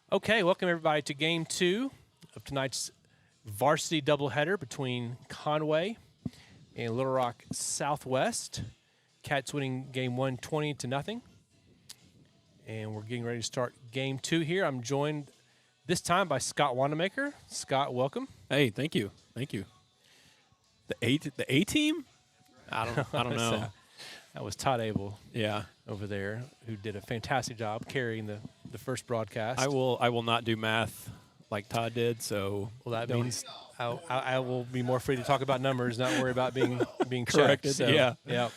Okay, welcome everybody to game 2 of tonight's varsity doubleheader between Conway and Little Rock Southwest. Cats winning game 1 20-0. And we're getting ready to start game 2 here. I'm joined this time by Scott Wanamaker. Scott, welcome. Hey, thank you. Thank you. The A team? I don't know. That was Todd Abel Yeah. over there who did a fantastic job carrying the first broadcast. I will not do math like Todd did, so Well, that means I will be more free to talk about numbers, not worry about being corrected. checked. So, Yeah.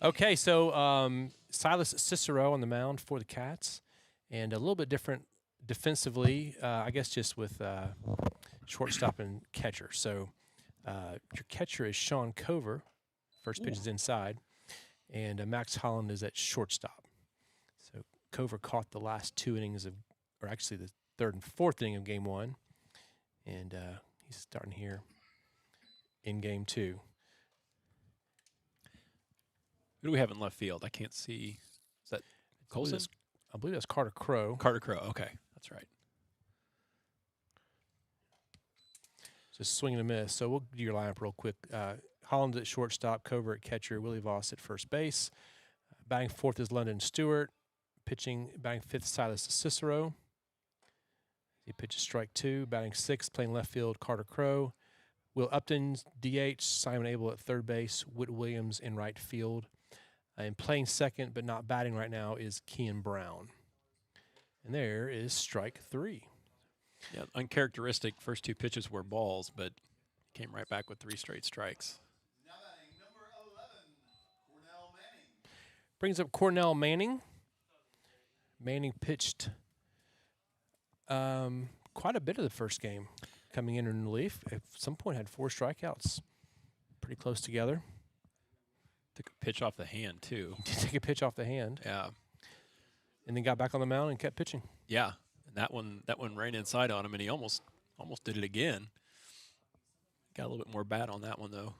Okay, so Silas Cicero on the mound for the Cats, and a little bit different defensively, I guess, just with shortstop and catcher. So your catcher is Sean Cover. First pitch is inside, and Max Holland is at shortstop. So Cover caught the last 2 innings of, or actually the 3rd and 4th inning of game 1, and he's starting here in game 2. Who do we have in left field? I can't see. Is that Colson? I believe that's Carter Crow. Carter Crow. Okay, that's right. Just swing and a miss. So we'll do your lineup real quick. Holland at shortstop, Cover at catcher, Willie Voss at first base. Batting 4th is London Stewart. Batting 5th, Silas Cicero. He pitches strike 2. Batting 6th, playing left field, Carter Crow. Will Upton, DH. Simon Abel at third base. Whit Williams in right field. And playing second, but not batting right now, is Kean Brown. And there is strike 3. Yeah, uncharacteristic. First 2 pitches were balls, but came right back with 3 straight strikes. Number 11, Cornell Manning. Brings up Cornell Manning. Manning pitched quite a bit of the first game coming in relief. At some point had 4 strikeouts. Pretty close together. Took a pitch off the hand, too. He did take a pitch off the hand. Yeah. And then got back on the mound and kept pitching. Yeah. And that one ran inside on him, and he almost did it again. Got a little bit more bat on that one, though.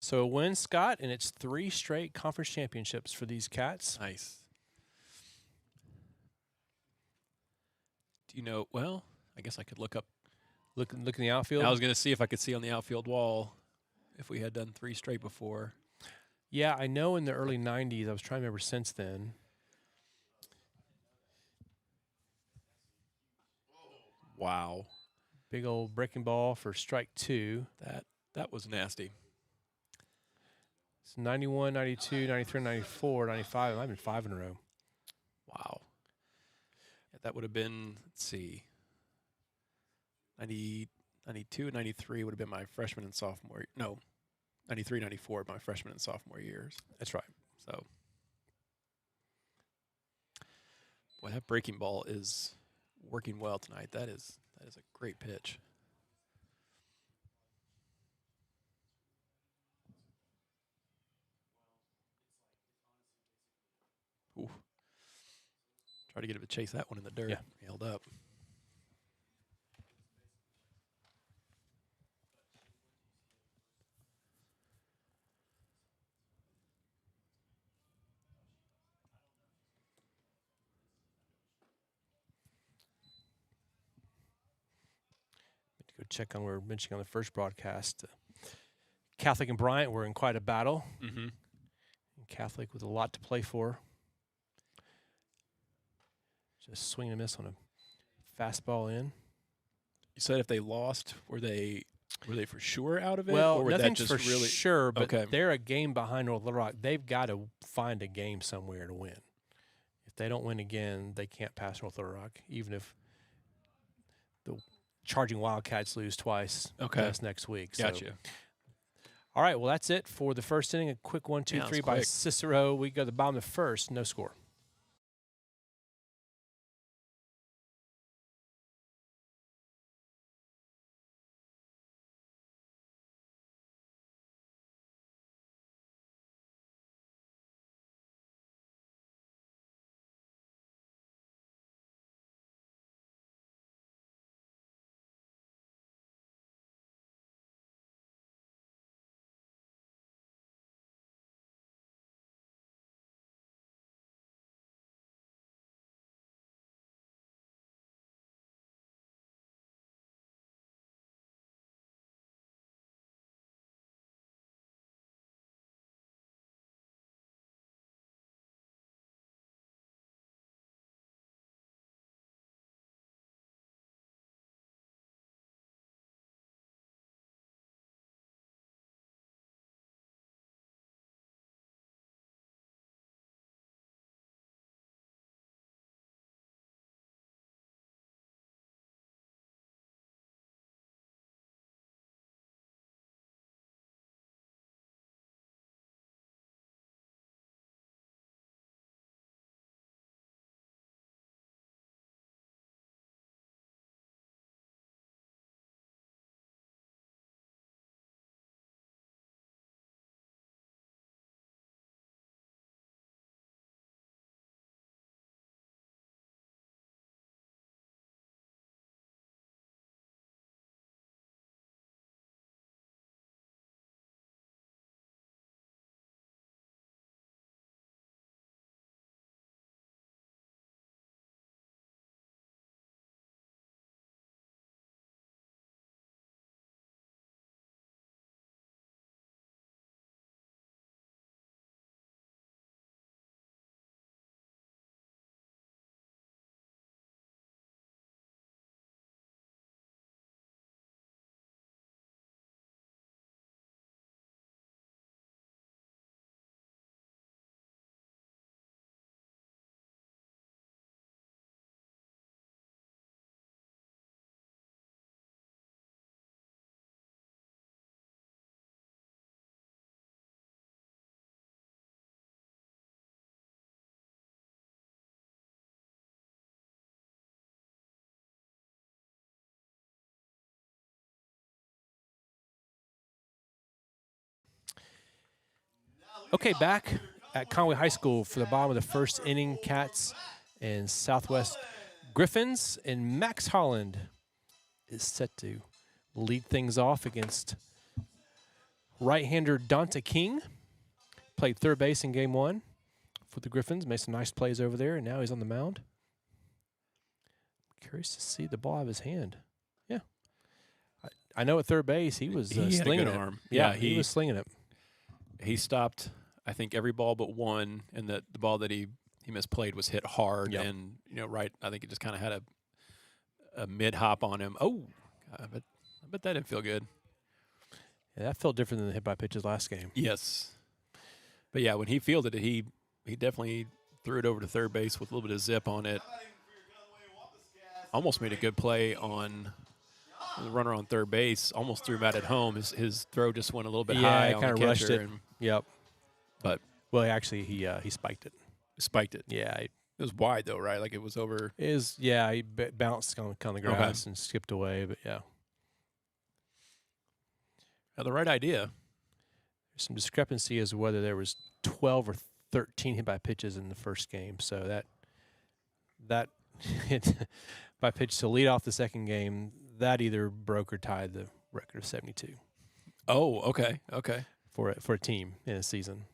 So a win, Scott, and it's 3 straight conference championships for these Cats. Nice. Do you know? Well, I guess I could look in the outfield. I was going to see if I could see on the outfield wall if we had done 3 straight before. Yeah, I know in the early 90s. I was trying to remember since then. Wow. Big old breaking ball for strike 2. That was nasty. It's 91, 92, 93, 94, 95. It might have been 5 in a row. Wow. Yeah, that would have been, let's see, 92 and 93 would have been my freshman and sophomore. No, 93, 94, my freshman and sophomore years. That's right. So, boy, that breaking ball is working well tonight. That is a great pitch. Ooh. Try to get him to chase that one in the dirt. Yeah. He held up. Go check on, we were mentioning on the first broadcast, Catholic and Bryant were in quite a battle. Mm-hmm. Catholic with a lot to play for. Just swing and miss on a fastball in. You said if they lost, were they for sure out of it? Well, or would nothing's that just for really sure, but okay. They're a game behind North Little Rock. They've got to find a game somewhere to win. If they don't win again, they can't pass North Little Rock, even if the Charging Wildcats lose twice. Okay. That's next week. Gotcha. All right, well, that's it for the first inning. A quick 1, 2, Yeah, 3 it's by quick. Cicero. We go to the bottom of the first, no score. Okay, back at Conway High School for the bottom of the first inning, Cats and Southwest Griffins, and Max Holland is set to lead things off against right-hander Donta King. Played third base in game one for the Griffins, made some nice plays over there, and now he's on the mound. Curious to see the ball out of his hand. Yeah. I know at third base he was He had a slinging good it. arm. Yeah, Yeah, he was slinging it. He stopped, I think, every ball but one, and the ball that he misplayed was hit hard, Yep. and right. I think it just kind of had a mid hop on him. Oh, I bet that didn't feel good. Yeah, that felt different than the hit by pitches last game. Yes, but yeah, when he fielded it, he definitely threw it over to third base with a little bit of zip on it. Almost made a good play on the runner on third base. Almost threw him out at home. His throw just went a little bit high on the kind of catcher, rushed it. and Yep. but Well, actually, he spiked it. spiked it. Yeah, It was wide though, right? Like it was over. he bounced on the grass and skipped away. But yeah, Had the right idea. there's some discrepancy as to whether there was 12 or 13 hit by pitches in the first game. So that hit by pitch to lead off the second game, that either broke or tied the record of 72 Oh, okay. for a team in a season.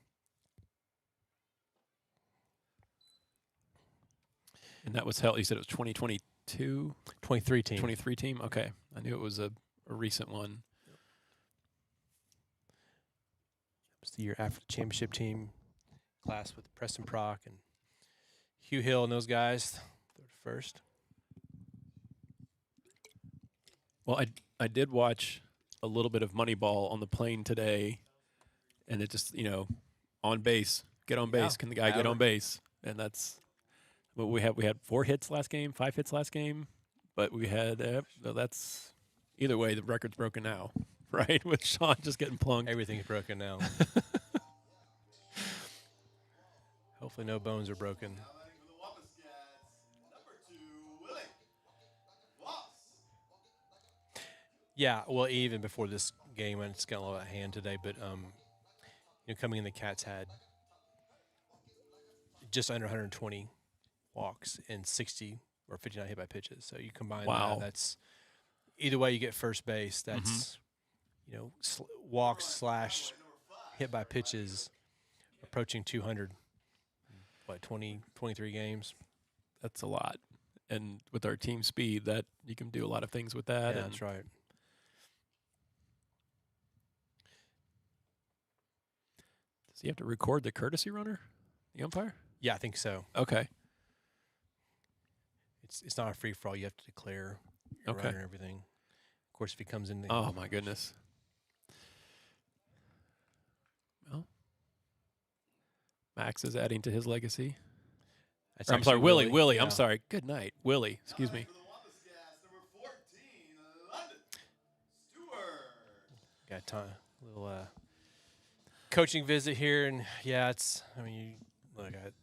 And that was held. You said it was 2022, 23 team. 23 team. Okay, I knew it was a recent one. It's the year after the championship team class with Preston Prock and Hugh Hill and those guys. Third first. Well, I did watch a little bit of Moneyball on the plane today, and it just on base, get on base. Yeah. Can the guy get on base? And that's what we had. We had 4 hits last game, 5 hits last game, but we had that's either way the record's broken now, right? With Sean just getting plunked. Everything's broken now. Hopefully no bones are broken. Now batting for the Wampus Cats, number 2, Willie Voss. Yeah, well, even before this game, and it's got a little out of hand today, but coming in, the Cats had just under 120 walks and 60 or 59 hit by pitches. So you combine Wow. that, that's either way you get first base. That's walks / hit by pitches approaching 200. What, 23 games? That's a lot. And with our team speed, that you can do a lot of things with that. Yeah, and that's right. Does he have to record the courtesy runner, the umpire? Yeah, I think so. Okay. It's not a free for all. You have to declare your Okay. runner and everything. Of course, if he comes in, Oh my goodness. Well, Max is adding to his legacy. that's Or, I'm sorry, actually Willie. I'm yeah. sorry. Good night, Willie. Excuse me. For the Wampus Cats, number 14, London Stewart. Got time. Little coaching visit here, and yeah,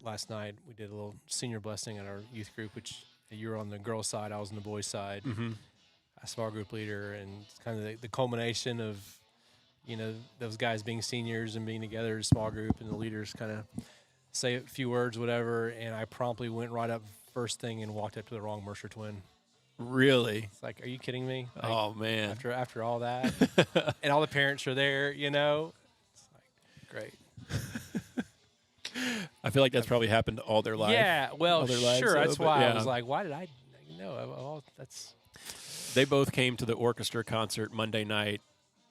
last night we did a little senior blessing at our youth group, which you were on the girls' side, I was on the boys' side. Mm-hmm. A small group leader, and it's kind of the culmination of those guys being seniors and being together as a small group, and the leaders kind of say a few words, whatever. And I promptly went right up first thing and walked up to the wrong Mercer twin. Really? It's like, are you kidding me? Like, Oh man. after all that, and all the parents are there, It's like, great. I feel like that's probably happened all their life. Yeah, well, all their lives, sure. though, That's but why yeah. I was like, why did I? That's They both came to the orchestra concert Monday night,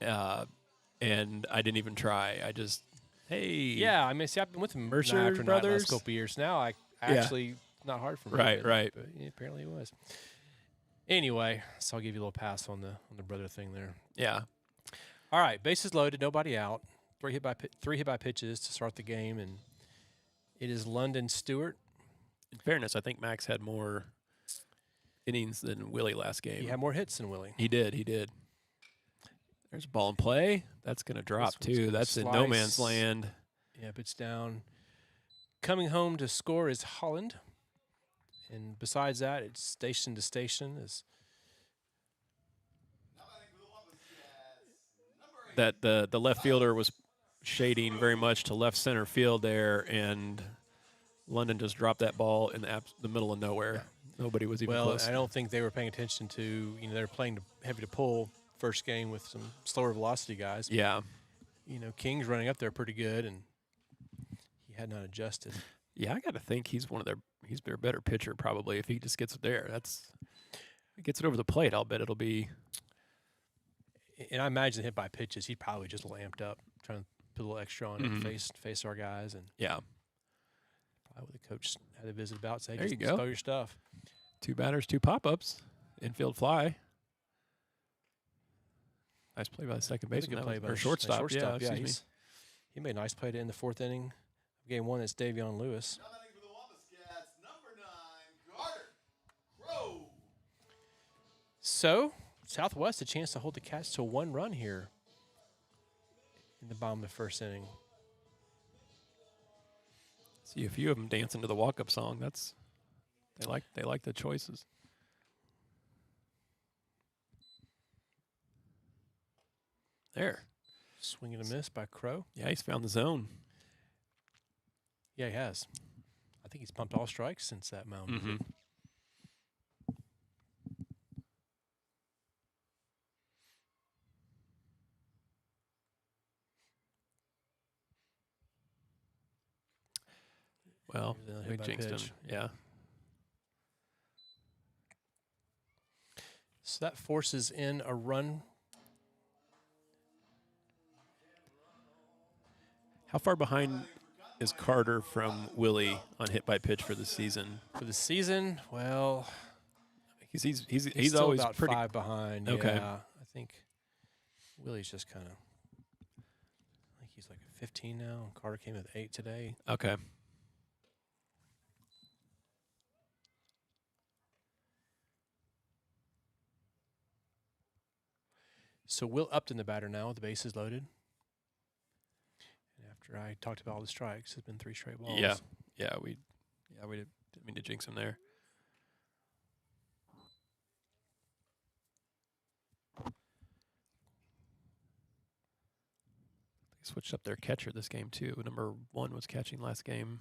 and I didn't even try. I just, hey. yeah. I mean, see, I've been with them Mercer night after night brothers? last couple of years now. I Yeah. actually not hard for me. Right, but, right. But yeah, apparently it was. Anyway, so I'll give you a little pass on the brother thing there. Yeah. All right, bases loaded, nobody out. Three hit by pitches to start the game, and it is London Stewart. In fairness, I think Max had more innings than Willie last game. He had more hits than Willie. He did. There's a ball in play. That's going to drop, This one's too. gonna That's in no man's slice. land. Yep, it's down. Coming home to score is Holland. And besides that, it's station to station. Now batting for the Wampus Cats, number 8, That the left fielder was shading very much to left center field there, and London just dropped that ball in the middle of nowhere. Nobody was even Well, close. I don't think they were paying attention to, they were playing heavy to pull first game with some slower velocity guys. Yeah. King's running up there pretty good, and he had not adjusted. Yeah, I got to think he's their better pitcher probably if he just gets it there. If he gets it over the plate, I'll bet it'll be. And I imagine hit by pitches, he probably just a little amped up, trying to put a little extra on Mhm. it, face our guys, and Yeah. probably the coach had to visit about, say, There just you go. throw your stuff. 2 batters, 2 pop-ups, infield fly. Nice play by the second That's a baseman. good play by or the shortstop. Yeah, excuse me. He made a nice play to end the 4th inning of game 1. That's Davion Lewis. Now batting for the Wabascats, number 9, Carter Crow. So, Southwest a chance to hold the Cats to 1 run here in the bottom of the 1st inning. See a few of them dancing to the walk-up song. They like the choices. There. Swing and a miss by Crow. Yeah, he's found the zone. Yeah, he has. I think he's pumped all strikes since that mound. Mm-hmm. Well, Here's another we hit by jinxed him. pitch. Yeah. So that forces in a run. How far behind is Carter from Willie on hit by pitch for the season? For the season, well, He's still always about pretty 5 behind. Okay. Yeah, I think Willie's just kind of, I think he's like at 15 now. Carter came with 8 today. okay. So Will Upton, the batter now. The base is loaded. And after I talked about all the strikes, it's been 3 straight balls. Yeah, we didn't mean to jinx him there. They switched up their catcher this game too. Number 1 was catching last game.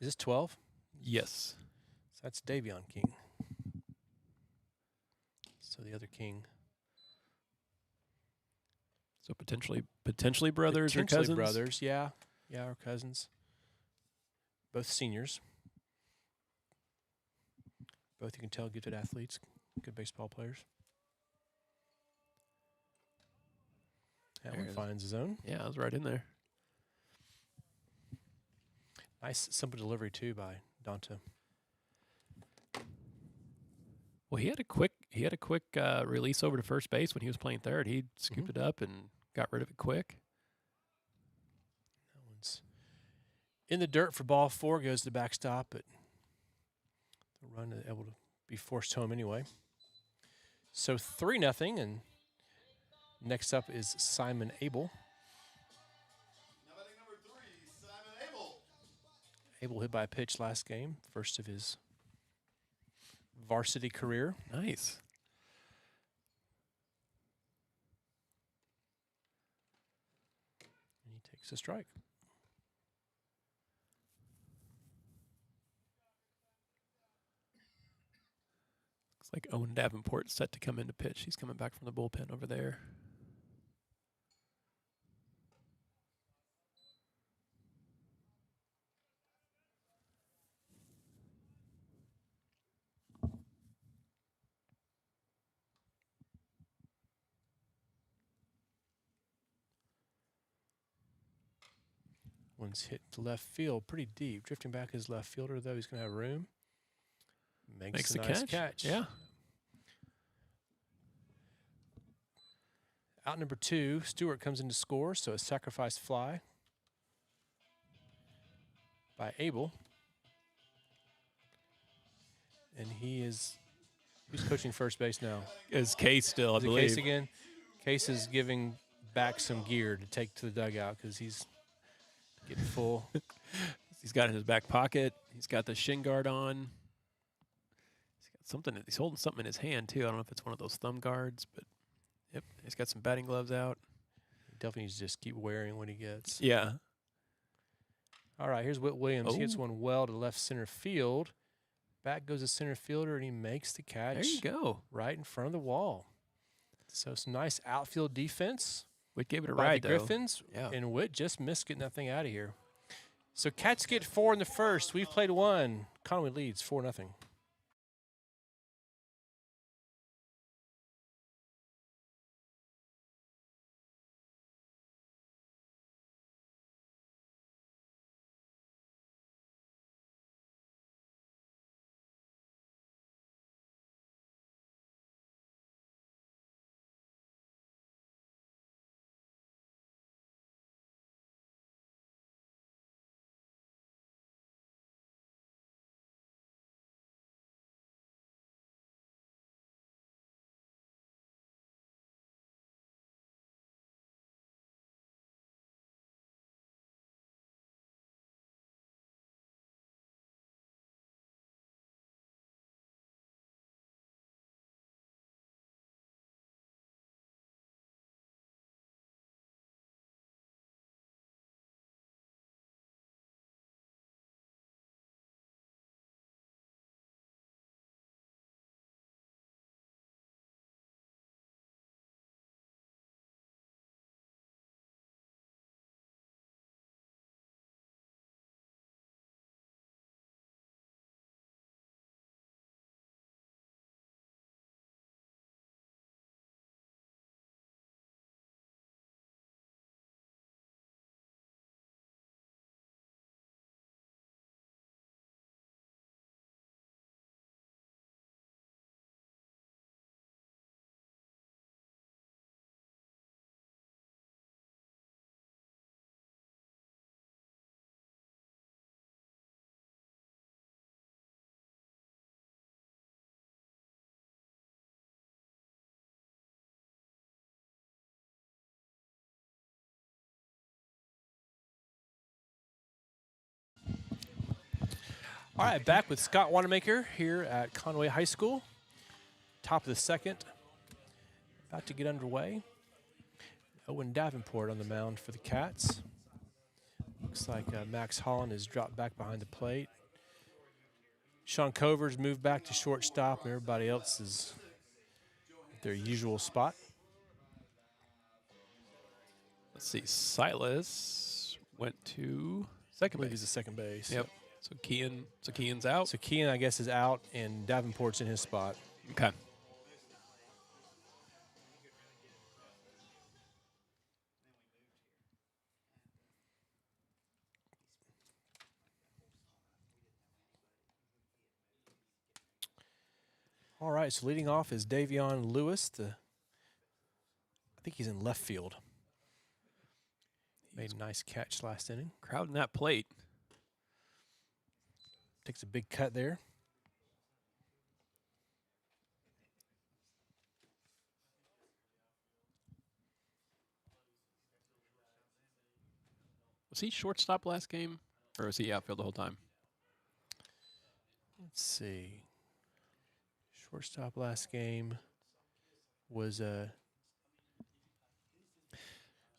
Is this 12? Yes. So that's Davion King. So the other King. So potentially brothers or Potentially cousins. brothers, yeah. Yeah, or cousins. Both seniors. Both, you can tell, gifted athletes, good baseball players. That There one it is. finds his own. Yeah, I was right in there. Nice, simple delivery, too, by Donta. Well, he had a quick release over to first base when he was playing third. He scooped it up and got rid of it quick. That one's in the dirt for ball 4, goes to the backstop, but the run is able to be forced home anyway. So 3-0, and next up is Simon Abel. Now batting number 3, Simon Abel. Abel hit by a pitch last game, first of his varsity career. Nice. And he takes a strike. Looks like Owen Davenport set to come into pitch. He's coming back from the bullpen over there. One's hit to left field pretty deep. Drifting back his left fielder, though. He's going to have room. Makes a the nice catch. Yeah. Out number 2, Stewart comes in to score, so a sacrifice fly by Abel. And who's coaching first base now? Is Case still, I Is it believe. Case again? Case is giving back some gear to take to the dugout because he's getting full. He's got it in his back pocket. He's got the shin guard on. He's got something. He's holding something in his hand too. I don't know if it's one of those thumb guards, but yep, he's got some batting gloves out. Definitely needs to just keep wearing what he gets. Yeah. All right, here's Whit Williams. He hits Oh. one well to left center field. Back goes the center fielder, and he makes the catch. There you go. Right in front of the wall. So some nice outfield defense We gave it a by ride, the though. Griffins, Yeah. and Witt just missed getting that thing out of here. So Cats get 4 in the first. We've played 1. Conway leads 4-0. All right, back with Scott Wanamaker here at Conway High School. Top of the second. About to get underway. Owen Davenport on the mound for the Cats. Looks like Max Holland has dropped back behind the plate. Sean Covers moved back to shortstop, and everybody else is at their usual spot. Let's see. Silas went to I second believe base. he's at second base. Yep. So Kean's out. So Kean, I guess, is out, and Davenport's in his spot. Okay. All right, so leading off is Davion Lewis. I think he's in left field. Made a nice catch last inning. Crowding that plate. Takes a big cut there. Was he shortstop last game, or was he outfield the whole time? Let's see. Shortstop last game was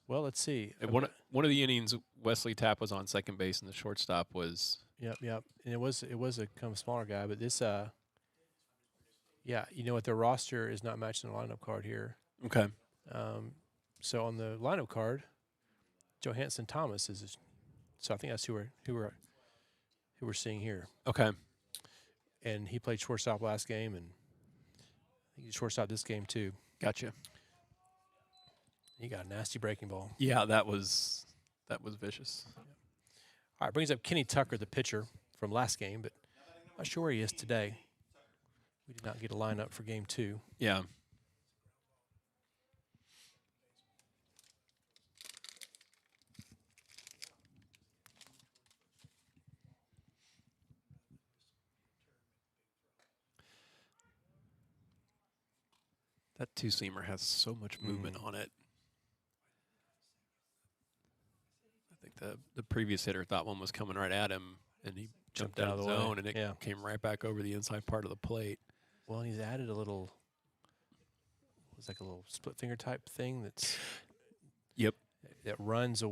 well, let's see. And one of the innings, Wesley Tapp was on second base, and the shortstop was. Yep. And it was a kind of smaller guy, but this yeah, you know what, their roster is not matching the lineup card here. Okay. So on the lineup card, Johansson Thomas is, so I think that's who we're seeing here. Okay. And he played shortstop last game, and I think he's shortstop this game too. Gotcha. He got a nasty breaking ball. Yeah, that was vicious. All right, brings up Kenny Tucker, the pitcher from last game, but not sure where he is today. We did not get a lineup for game 2. Yeah. That two-seamer has so much movement on it. I think the previous hitter thought one was coming right at him, and he jumped out of the zone, and it came right back over the inside part of the plate. Well, he's added a little, it was like a little split finger type thing that's. Yep. that runs,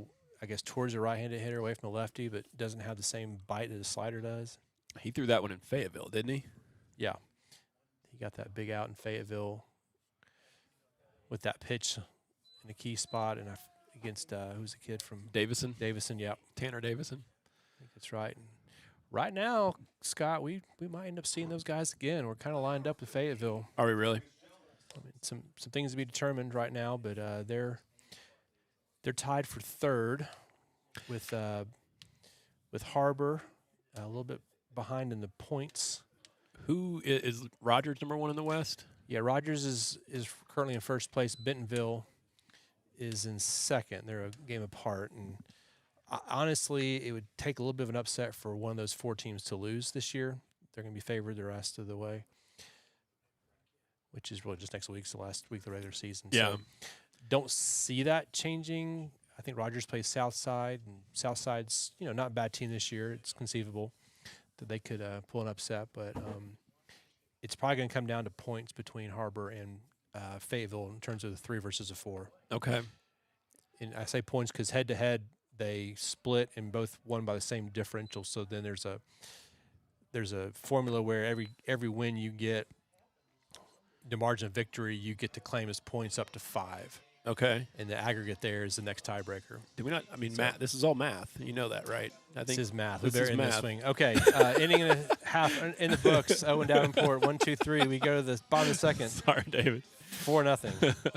I guess, towards the right-handed hitter away from the lefty, but doesn't have the same bite that a slider does. He threw that one in Fayetteville, didn't he? Yeah, he got that big out in Fayetteville with that pitch in a key spot, and against who's the kid from Davison, Davison? Yep, Tanner Davison. I think that's right. And right now, Scott, we might end up seeing those guys again. We're kind of lined up with Fayetteville. Are we really? I mean, some things to be determined right now, but they're tied for third with Harbor a little bit behind in the points. Who is Rogers number 1 in the West? Yeah, Rogers is currently in first place. Bentonville is in second. They're a game apart, and honestly, it would take a little bit of an upset for one of those 4 teams to lose this year. They're going to be favored the rest of the way, which is really just next week's the last week of the regular season. Yeah. So don't see that changing. I think Rogers plays Southside, and Southside's not a bad team this year. It's conceivable that they could pull an upset, but it's probably going to come down to points between Harbor and Fayetteville in terms of the 3 versus a 4. Okay. And I say points because head-to-head they split and both won by the same differential. So then there's a formula where every win you get, the margin of victory you get to claim as points up to 5. Okay. And the aggregate there is the next tiebreaker. Did we not? I mean, math. This is all math. You know that, right? I This is math. This They're is in math. this swing. Okay, inning and a half in the books. Owen Davenport, 1, 2, 3. We go to the bottom of the second, Sorry, David. 4-0.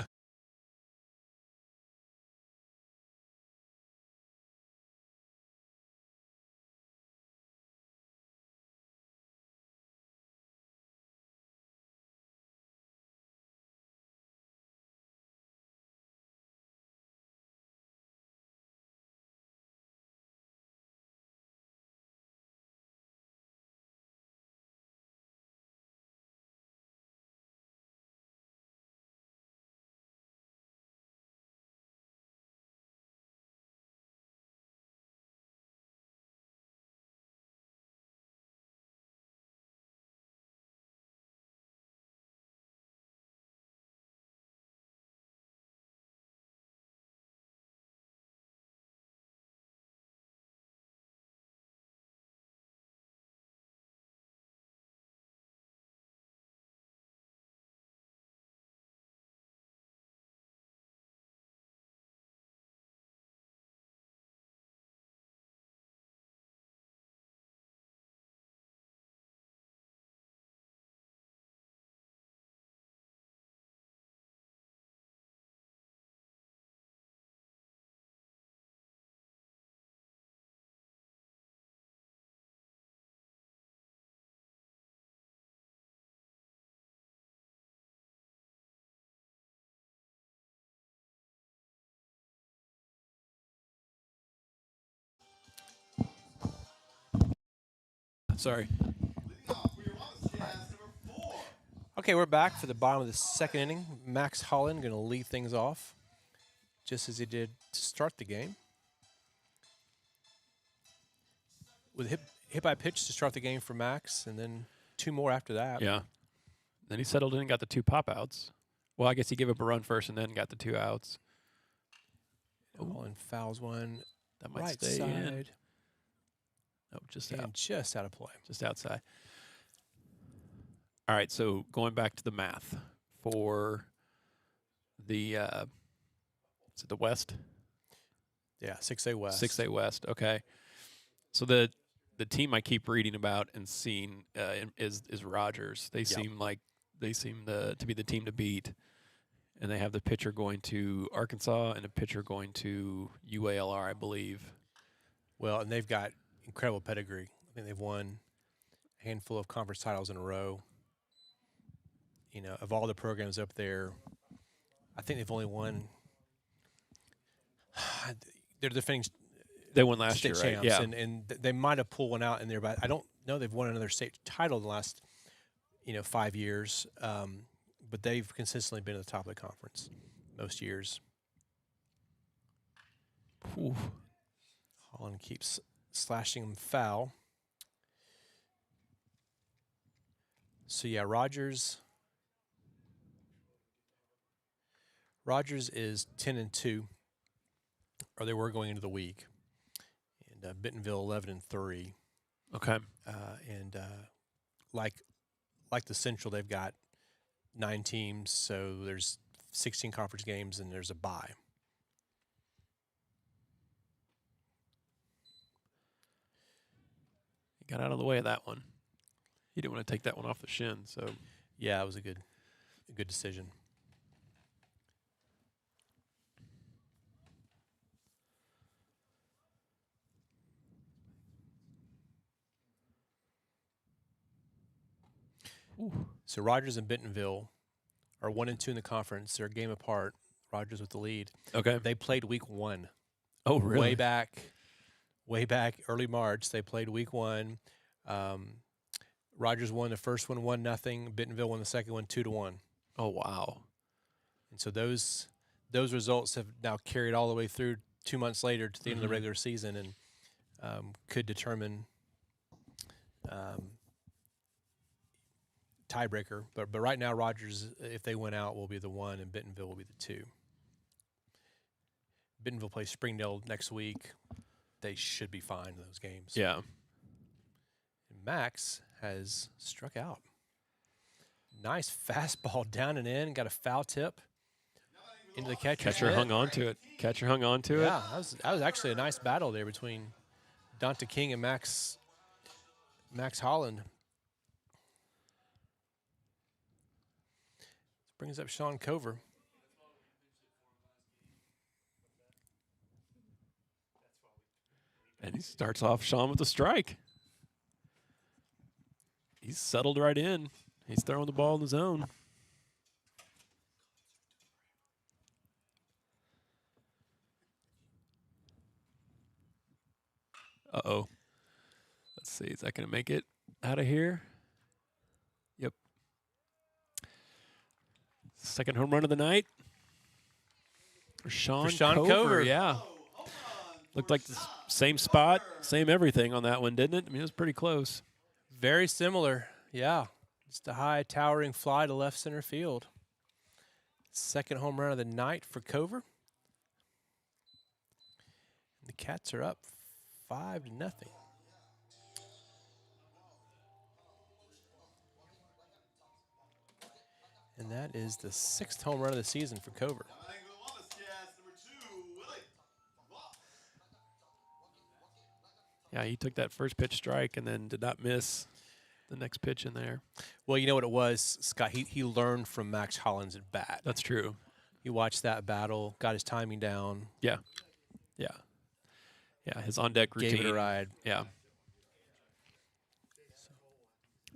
Sorry. Okay, we're back for the bottom of the second inning. Max Holland going to lead things off, just as he did to start the game. With hit by pitch to start the game for Max, and then 2 more after that. Yeah. Then he settled in and got the 2 pop outs. Well, I guess he gave up a run first and then got the 2 outs. Holland fouls one That might right stay side in. Oh, just and out. just out of play. Just outside. All right, so going back to the math for the is it the West? Yeah, 6A West. 6A West. Okay. So the team I keep reading about and seeing is Rogers. They seem to be the team to beat, and they have the pitcher going to Arkansas and a pitcher going to UALR, I believe. Well, and they've got incredible pedigree. I think they've won a handful of conference titles in a row. Of all the programs up there, I think they've only won. They're defending. They won last state year, right? champs, Yeah. and they might have pulled one out in there, but I don't know they've won another state title in the last 5 years. But they've consistently been at the top of the conference most years. Ooh. Holland keeps slashing them foul. So yeah, Rogers is 10-2. or they were going into the week. And Bentonville 11-3, Okay. and like the Central, they've got 9 teams, so there's 16 conference games and there's a bye. He got out of the way of that one. He didn't want to take that one off the shin, so Yeah, it was a good decision. So Rogers and Bentonville are 1-2 in the conference. They're a game apart. Rogers with the lead. okay. They played week 1. Oh, really? Way back early March. They played week 1. Rogers won the first one 1-0. Bentonville won the second one 2-1. Oh, wow. And so those results have now carried all the way through 2 months later to the end of the regular season, and could determine tiebreaker. But right now, Rogers, if they win out, will be the 1, and Bentonville will be the 2. Bentonville plays Springdale next week. They should be fine in those games. Yeah. And Max has struck out. Nice fastball down and in. Got a foul tip into the catcher's Catcher mitt. hung on to it. Catcher hung on to it. Yeah, that was actually a nice battle there between Dante King and Max Holland. Brings up Sean Cover. And he starts off Sean with a strike. He's settled right in. He's throwing the ball in the zone. Uh-oh. Let's see. Is that going to make it out of here? Yep. Second home run of the night. For Sean Cover. Yeah. Looked like the same spot, same everything on that one, didn't it? I mean, it was pretty close. Very similar. Yeah. Just a high towering fly to left center field. Second home run of the night for Cover. The Cats are up 5-0. And that is the 6th home run of the season for Cover. Yeah, he took that first pitch strike and then did not miss the next pitch in there. Well, you know what it was, Scott? He learned from Max Holland's at bat. That's true. He watched that battle, got his timing down. Yeah. Yeah. Yeah, his on-deck routine. Gave it a ride. Yeah.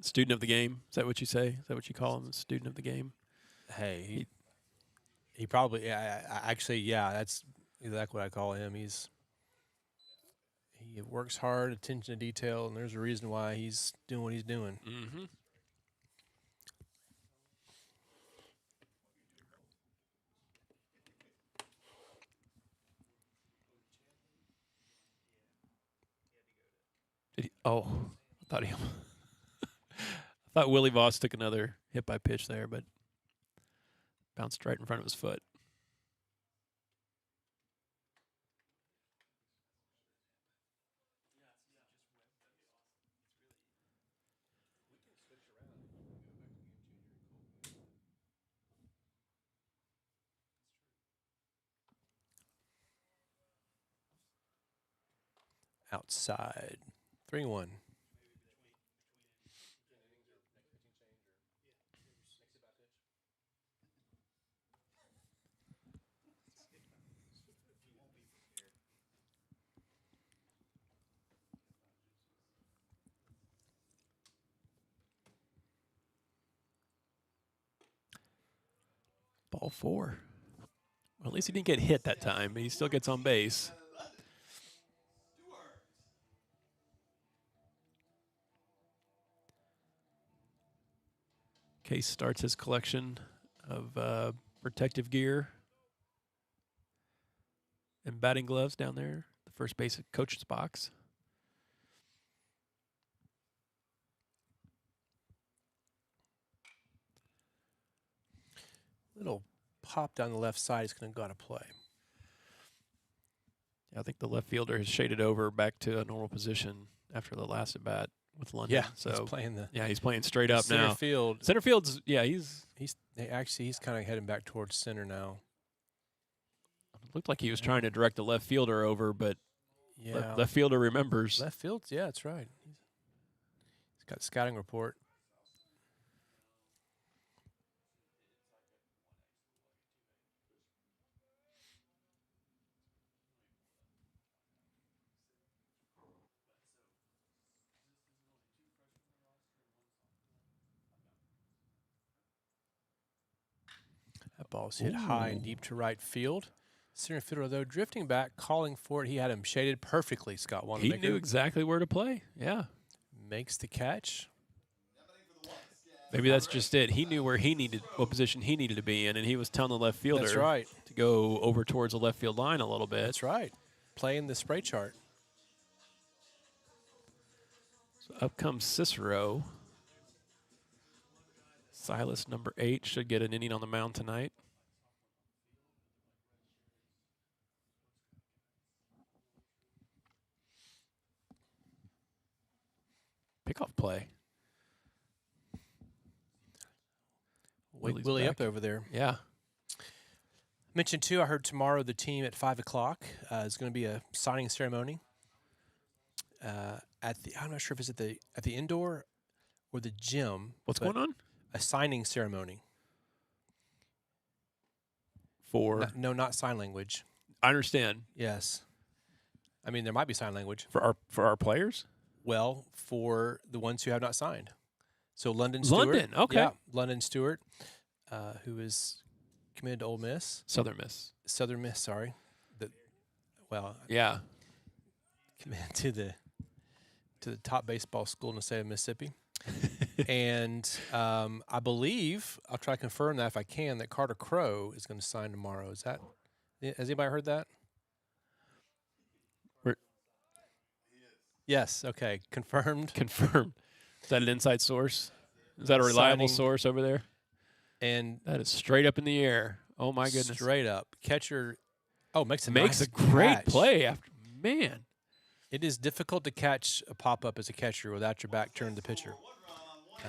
Student of the game. Is that what you say? Is that what you call him? Student of the game? Hey, he probably, actually, yeah, that's exactly what I call him. He works hard, attention to detail, and there's a reason why he's doing what he's doing. Mm-hmm. I thought Willie Voss took another hit by pitch there, but bounced right in front of his foot. Outside. 3-1. Ball 4. Well, at least he didn't get hit that time, but he still gets on base. Case starts his collection of protective gear and batting gloves down there, the first base coach's box. Little pop down the left side is going to go out of play. I think the left fielder has shaded over back to a normal position after the last at bat with London. Yeah, so he's playing the yeah, he's playing straight up center now. field. Center field's he's He's kind of heading back towards center now. looked like he was trying to direct the left fielder over, but Yeah, left fielder remembers. left field. Yeah, that's right. He's got the scouting report. That ball's hit high and deep to right field. Center fielder, though, drifting back, calling for it. He had him shaded perfectly, Scott He Wanamaker. knew exactly where to play. Yeah. Makes the catch. Maybe that's just it. He knew what position he needed to be in, and he was telling the left fielder That's right. to go over towards the left field line a little bit. That's right. Playing the spray chart. So up comes Cicero. Silas, number 8, should get an inning on the mound tonight. Pickoff play. Wake Willie's Willie back. up over there. Yeah. Mentioned, too, I heard tomorrow the team at 5 o'clock is going to be a signing ceremony at the, I'm not sure if it's at the indoor or the gym. What's but going on? A signing ceremony. For No, not sign language. I understand. Yes. I mean, there might be sign language. For our players? Well, for the ones who have not signed. So London Stewart. London, okay. Yeah, London Stewart, who is committed to Ole Miss. Southern Miss. Southern Miss, sorry. Yeah. Committed to the top baseball school in the state of Mississippi. And I believe, I'll try to confirm that if I can, that Carter Crow is going to sign tomorrow. Has anybody heard that? Yes, okay. Confirmed. Confirmed. Is that an inside source? Is that a reliable Signing. source over there? And That is straight up in the air. Oh, my goodness. straight up. Catcher, makes Makes nice a great catch. play after. Man. It is difficult to catch a pop-up as a catcher without your back turned to the pitcher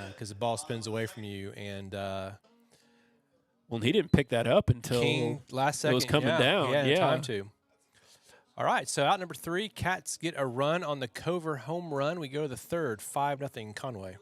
because the ball spins away from you. And Well, he didn't pick that up until King, last second, it was coming yeah, down. He had Yeah. time to. All right, so out number 3, Cats get a run on the Cover home run. We go to the third, 5-0 Conway.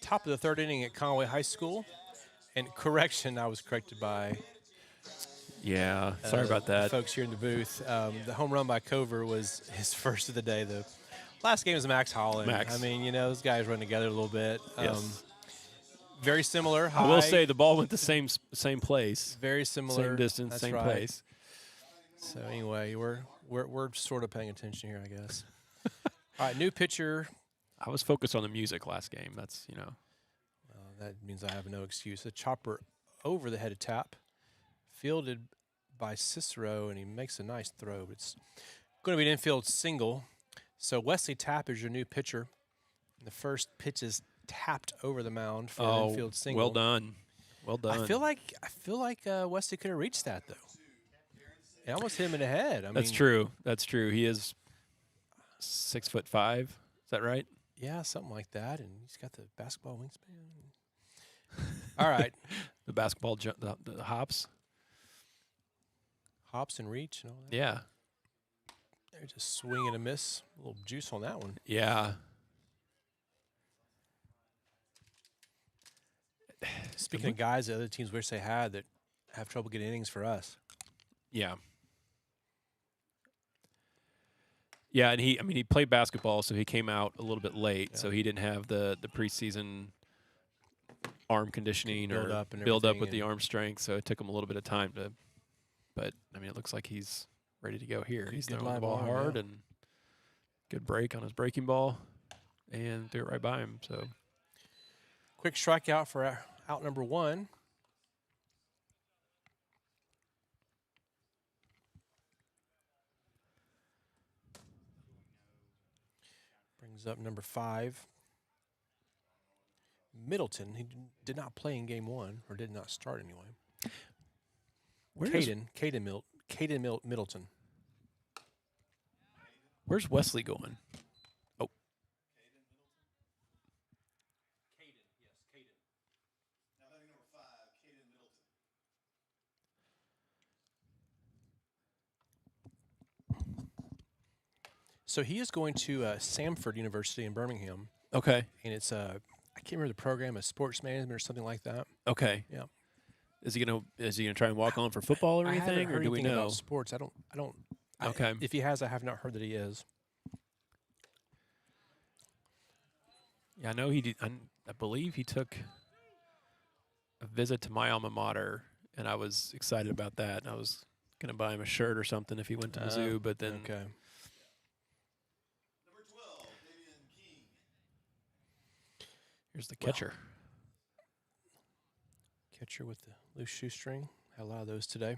Top of the third inning at Conway High School. And correction, I was corrected by Yeah, sorry about The that. folks here in the booth. The home run by Cover was his first of the day. The last game was Max Holland. Max. I mean, those guys run together a little bit. Yes. Very similar. I will high, say the ball went the same place, very similar. same distance, That's same right. place. So anyway, we're sort of paying attention here, I guess. All right, new pitcher. I was focused on the music last game. That's That means I have no excuse. A chopper over the head of Tap, fielded by Cicero, and he makes a nice throw. It's going to be an infield single. So Wesley Tapp is your new pitcher. The first pitch is tapped over the mound for an infield single. well done, well done. I feel like Wesley could have reached that though. It almost hit him in the head. That's true. That's true. He is 6'5". Is that right? Yeah, something like that, and he's got the basketball wingspan. All right, The basketball the hops. hops and reach and all that. Yeah, They're just swing and a miss. A little juice on that one. yeah. Speaking of guys that other teams wish they had that have trouble getting innings for us. Yeah. Yeah, and he played basketball, so he came out a little bit late, so he didn't have the preseason arm conditioning Build or up and build up everything with the and- arm strength, so it took him a little bit of time to. But I mean, it looks like he's ready to go here. He's good throwing the live ball arm, hard yeah. and good break on his breaking ball, and threw it right by him. So Quick strikeout for out number one. Brings up number 5. Middleton. He did not play in game 1, or did not start anyway. Caden Middleton. where's Wesley going? Oh, Now batting number 5, Caden Middleton. So he is going to Samford University in Birmingham, okay, and it's I can't remember the program, a sports management or something like that. okay. Yeah. Is he gonna try and walk on for football or I haven't anything, heard or do we anything know? about sports. I don't. Okay. If he has, I have not heard that he is. Yeah, I know he did. I believe he took a visit to my alma mater, and I was excited about that. And I was gonna buy him a shirt or something if he went to the zoo, but then Okay. Number 12, Damian King. here's the catcher. Catcher with the loose shoestring. Had a lot of those today.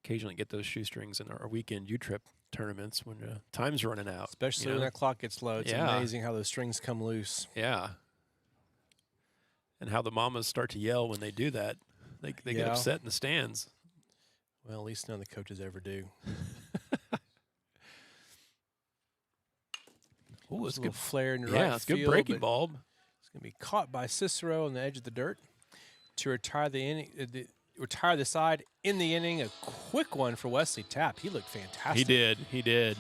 Occasionally get those shoestrings in our weekend U-Trip tournaments when time's running out. Especially you when know? that clock gets low. It's Yeah. amazing how those strings come loose. Yeah. And how the mamas start to yell when they do that. They get Yeah. upset in the stands. Well, at least none of the coaches ever do. Oh, It's a good flare in the Yeah, right it's good field, breaking but ball. It's going to be caught by Cicero on the edge of the dirt to retire the inning. Retire the side in the inning. A quick one for Wesley Tapp. He looked fantastic. He did.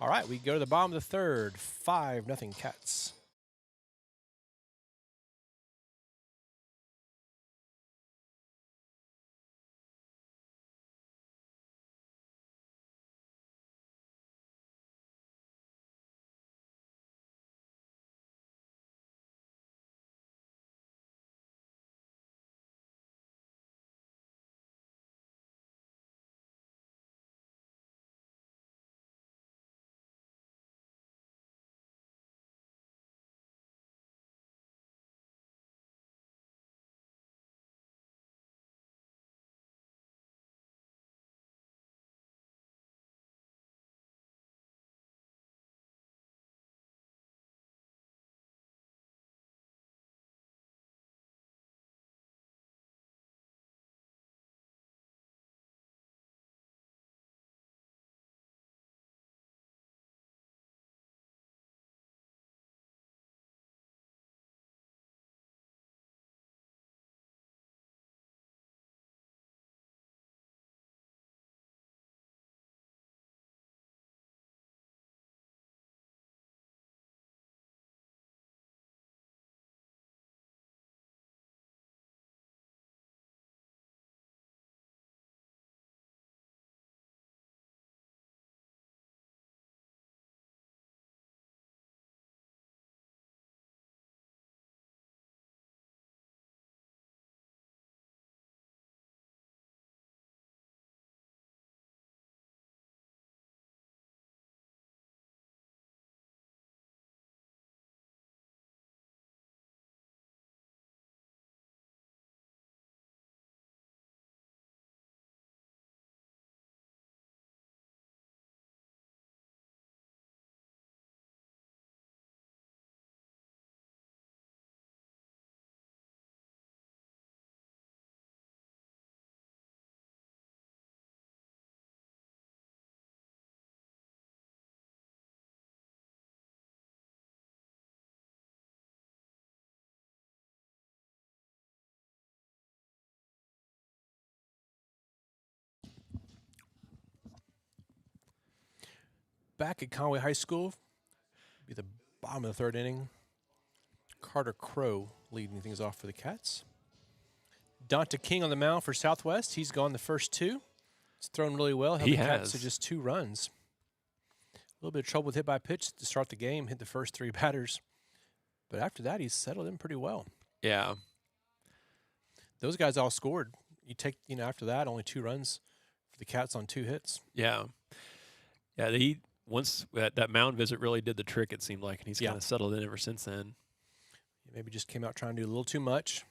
All right, we go to the bottom of the third. 5-0 Cats. back at Conway High School. Be the bottom of the 3rd inning. Carter Crow leading things off for the Cats. Dante King on the mound for Southwest. He's gone the first 2. He's thrown really well. Held He the Cats to has. just 2 runs. A little bit of trouble with hit by pitch to start the game. Hit the first 3 batters. But after that, he's settled in pretty well. Yeah. Those guys all scored. You take, after that, only 2 runs for the Cats on 2 hits. Yeah. Yeah, once that mound visit really did the trick, it seemed like, and he's Yeah. kind of settled in ever since then. Maybe just came out trying to do a little too much.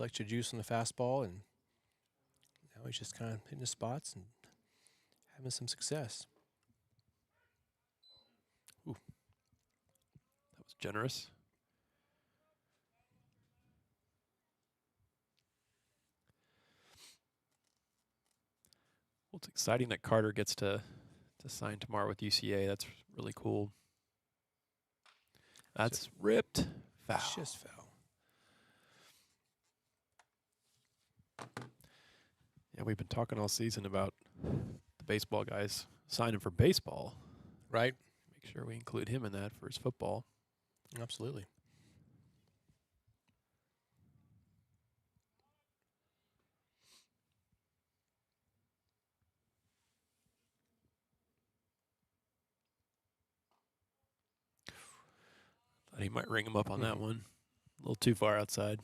Extra juice on the fastball, and now he's just kind of hitting the spots and having some success. That was generous. Well, it's exciting that Carter gets to sign tomorrow with UCA. That's really cool. That's ripped. Foul. It's just foul. Yeah, we've been talking all season about the baseball guys signing for baseball. Right? Make sure we include him in that for his football. Absolutely. Thought he might ring him up on that one. A little too far outside.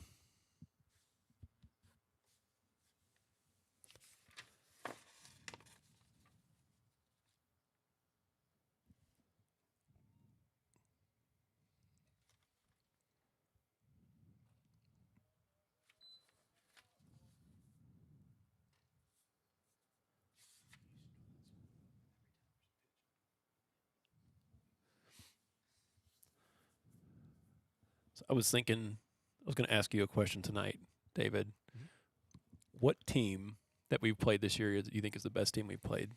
So I was thinking, I was going to ask you a question tonight, David. Mhm. What team that we've played this year do you think is the best team we've played?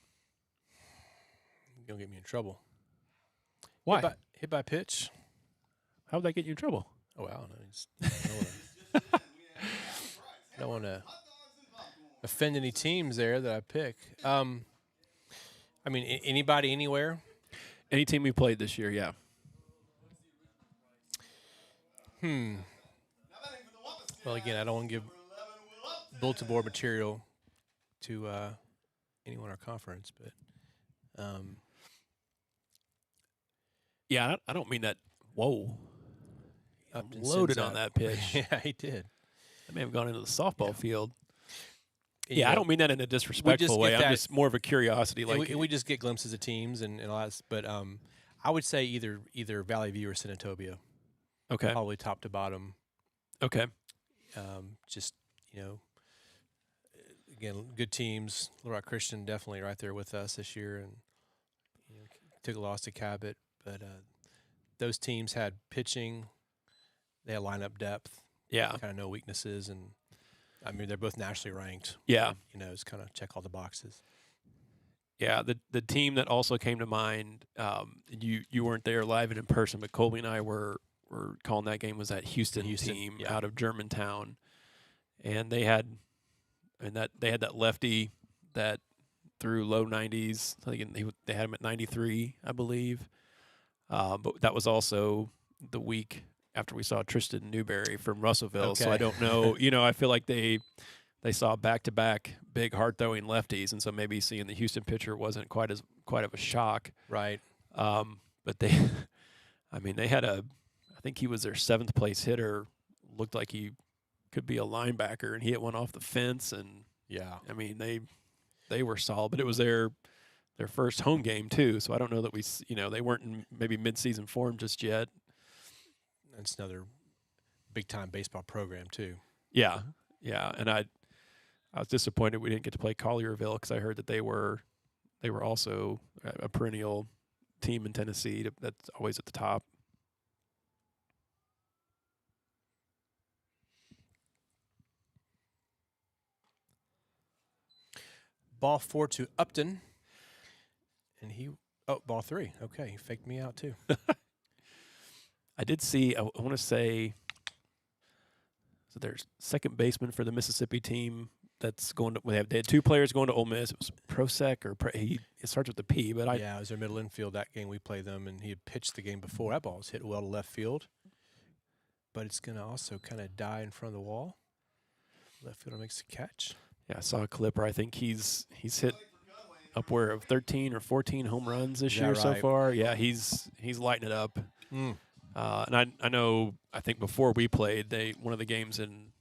You're going to get me in trouble. Why? Hit by pitch? How would that get you in trouble? Oh, I don't know. I don't want to offend any teams there that I pick. Anybody, anywhere? Any team we played this year, yeah. Well, again, I don't want to give bulletin board material to anyone in our conference, but Yeah, I don't mean that. Whoa. Upton Loaded sends on out- that pitch. Yeah, he did. I may have gone into the softball field. And, Yeah, you I know, don't mean that in a disrespectful way. get I'm that- just more of a curiosity. and Like, we just get glimpses of teams and all that. But I would say either Valley View or Senatobia, okay, probably top to bottom. okay, Just again, good teams. Little Rock Christian definitely right there with us this year, and took a loss to Cabot. But those teams had pitching. They had lineup depth. yeah, Kind of no weaknesses, and they're both nationally ranked. yeah, It's kind of check all the boxes. yeah. The team that also came to mind, you weren't there live and in person, but Colby and I were calling that game, was that Houston team yeah. out of Germantown, and they had that lefty that threw low 90s. I think they had him at 93, I believe. But that was also the week after we saw Tristan Newberry from Russellville. So Okay. I don't know. I feel like they saw back-to-back big hard-throwing lefties, and so maybe seeing the Houston pitcher wasn't quite of a shock. Right. But they had I think he was their 7th place hitter. Looked like he could be a linebacker, and he hit one off the fence. And Yeah. they were solid, but it was their first home game too. So I don't know that they weren't in maybe mid-season form just yet. That's another big time baseball program too. Yeah, yeah, and I was disappointed we didn't get to play Collierville because I heard that they were also a perennial team in Tennessee that's always at the top. Ball 4 to Upton, and ball 3. Okay, he faked me out too. I did see. I want to say. So there's second baseman for the Mississippi team that's going to. They had 2 players going to Ole Miss. It was Prosek or it starts with the P, but Yeah, it was their middle infield that game we played them, and he had pitched the game before. That ball was hit well to left field, but it's going to also kind of die in front of the wall. Left fielder makes the catch. I saw a clip where I think he's hit upward of 13 or 14 home runs this Is that year so right? far. Yeah, he's lighting it up. Mm. And I know I think before we played, one of the games in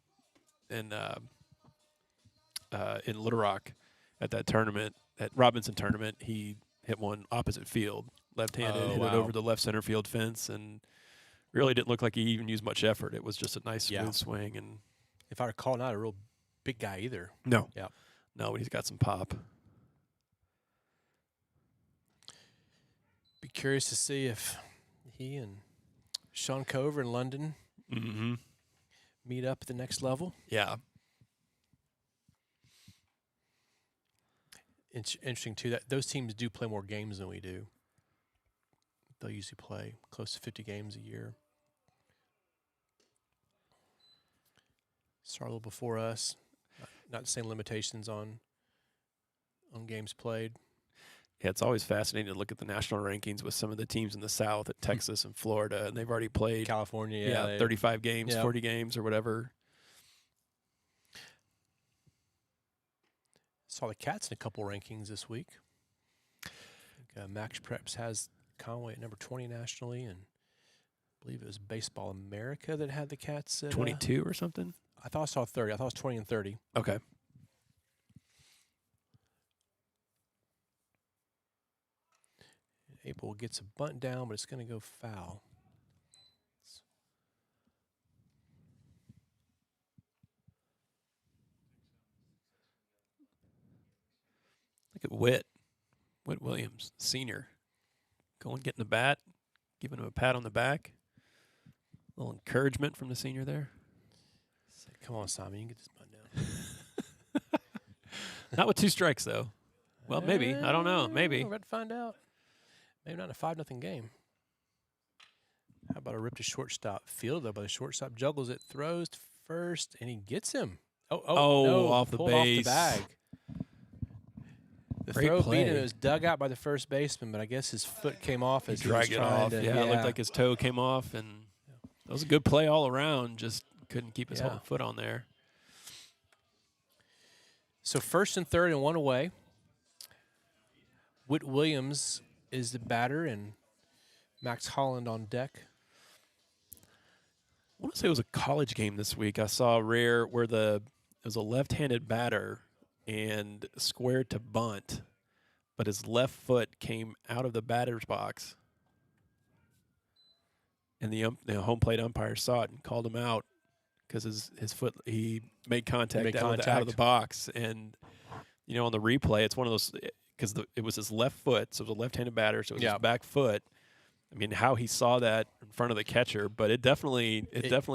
Little Rock at that tournament, at Robinson tournament, he hit one opposite field, left-handed, Oh, hit it wow. over the left center field fence, and really didn't look like he even used much effort. It was just a nice smooth swing. And If I recall, not a real big guy either. no, Yeah. no, but he's got some pop. Be curious to see if he and Sean Cover in London Mm-hmm. meet up at the next level. Yeah. It's interesting too that those teams do play more games than we do. They'll usually play close to 50 games a year. Start a little before us. Not the same limitations on games played. Yeah, it's always fascinating to look at the national rankings with some of the teams in the South, at Texas and Florida, and they've already played California, 35 games, yeah. 40 games, or whatever. Saw the Cats in a couple rankings this week. I think, Max Preps has Conway at number 20 nationally, and I believe it was Baseball America that had the Cats at 22 or something? I thought I saw 30. I thought it was 20 and 30. Okay. Abel gets a bunt down, but it's going to go foul. Look at Whit Williams, senior, getting the bat, giving him a pat on the back. A little encouragement from the senior there. Come on, Simon, you can get this bunt down. Not with 2 strikes, though. Well, maybe. I don't know. Maybe. We're about to find out. Maybe not in a 5-0 game. How about a rip to shortstop? Field, though, by the shortstop. Juggles it, throws to first, and he gets him. Oh, no, off the pulled base. Off the bag. The Great throw play. beat him. It was dug out by the first baseman, but I guess his foot came off as he was Dragged it trying off. to. Yeah, it looked like his toe came off, and that was a good play all around. Just couldn't keep his whole foot on there. So 1st and 3rd and 1 away. Whit Williams is the batter, and Max Holland on deck. I want to say it was a college game this week. I saw rare where it was a left-handed batter and squared to bunt, but his left foot came out of the batter's box, and the home plate umpire saw it and called him out because his foot, he made contact, out of the box. And on the replay, it's one of those, because it was his left foot, so it was a left-handed batter, so it was his back foot. I mean, how he saw that in front of the catcher, but it definitely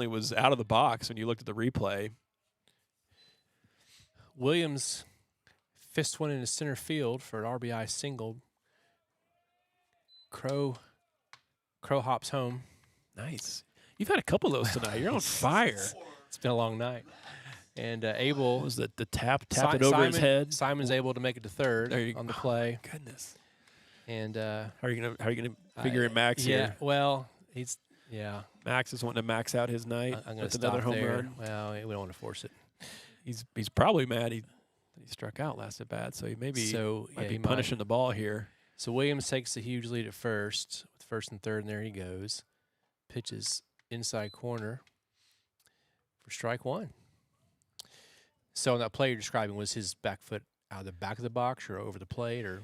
was out of the box when you looked at the replay. Williams fist one into center field for an RBI single. Crow hops home. Nice. You've had a couple of those tonight. You're on fire. It's been a long night. And Abel What was the tap it over his head? Simon's able to make it to third on the play. Goodness. And How are you gonna figure in Max here? Well, Max is wanting to max out his night I'm going to with stop another home there. run. Well, we don't want to force it. He's probably mad he struck out last at bat, so he might be punishing the ball here. So Williams takes a huge lead at first with 1st and 3rd, and there he goes. Pitches inside corner for strike 1. So that play you're describing, was his back foot out of the back of the box or over the plate, or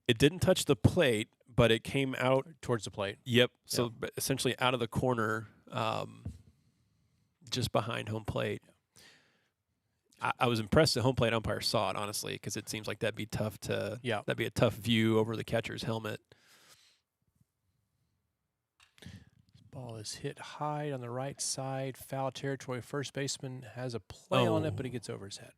It didn't touch the plate, but it came out towards the plate? Yep. So essentially out of the corner, just behind home plate. I was impressed the home plate umpire saw it, honestly, because it seems like that'd be tough to. Yeah. That'd be a tough view over the catcher's helmet. Ball is hit high on the right side, foul territory. First baseman has a play on it, but he gets over his head.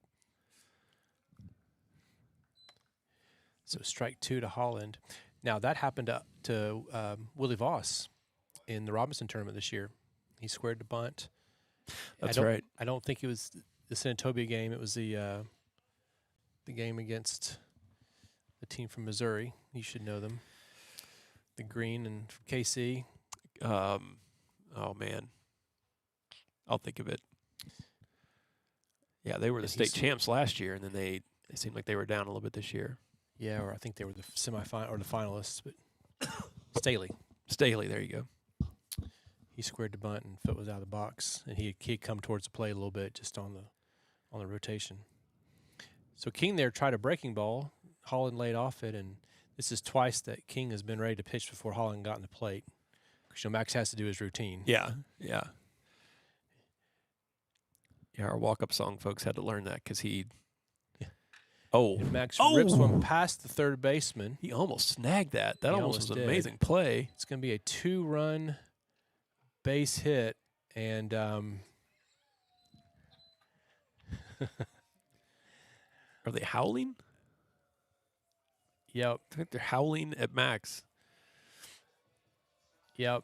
So strike 2 to Holland. Now that happened to Willie Voss in the Robinson tournament this year. He squared the bunt. That's right. I don't think it was the Senatobia game. It was the the game against the team from Missouri. You should know them. The Green and KC. Oh man, I'll think of it. Yeah, they were the And state he's- champs last year, and then they seemed like they were down a little bit this year. Yeah, or I think they were the semifinal or the finalists. But Staley, Staley, there you go. he squared the bunt and foot was out of the box, and he had come towards the plate a little bit just on the rotation. So King there tried a breaking ball. Holland laid off it, and this is twice that King has been ready to pitch before Holland got in the plate. Because Max has to do his routine. Yeah. Our walk-up song folks had to learn that because he. Yeah. Oh, And Max rips one past the third baseman. he almost snagged that. That He almost was almost an did. amazing play. It's going to be a 2-run base hit, and Are they howling? yep, I think they're howling at Max. yep.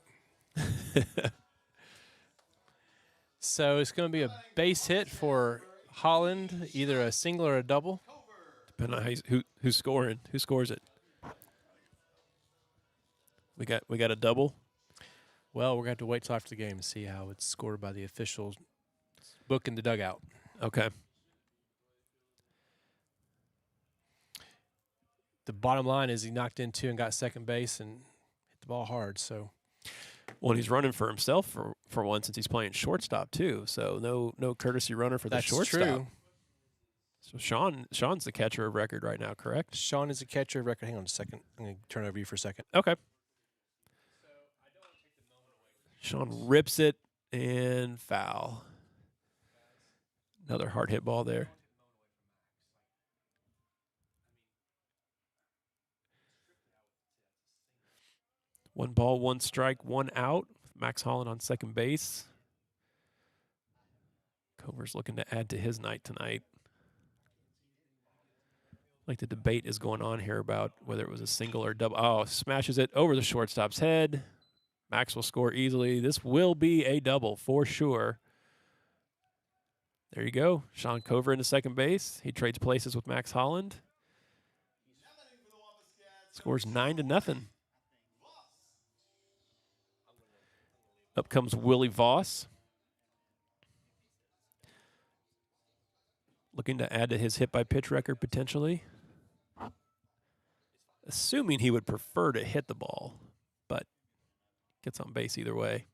So it's going to be a base hit for Holland, either a single or a double. Depending on who's scoring, who scores it. We got a double. Well, we're going to have to wait till after the game to see how it's scored by the officials book in the dugout. Okay. The bottom line is he knocked in 2 and got second base and hit the ball hard. So Well, and he's running for himself for one since he's playing shortstop too. So no courtesy runner for the that's shortstop. true. So Sean's the catcher of record right now, correct? Sean is a catcher of record. Hang on a second. I'm going to turn over you for a second. Okay. Sean rips it and foul. Another hard hit ball there. One ball, one strike, one out. Max Holland on second base. Cover's looking to add to his night tonight. Like the debate is going on here about whether it was a single or double. Oh, smashes it over the shortstop's head. Max will score easily. This will be a double for sure. There you go. Sean Cover into second base. He trades places with Max Holland. Scores 9-0. Up comes Willie Voss. Looking to add to his hit by pitch record potentially. Assuming he would prefer to hit the ball, but gets on base either way.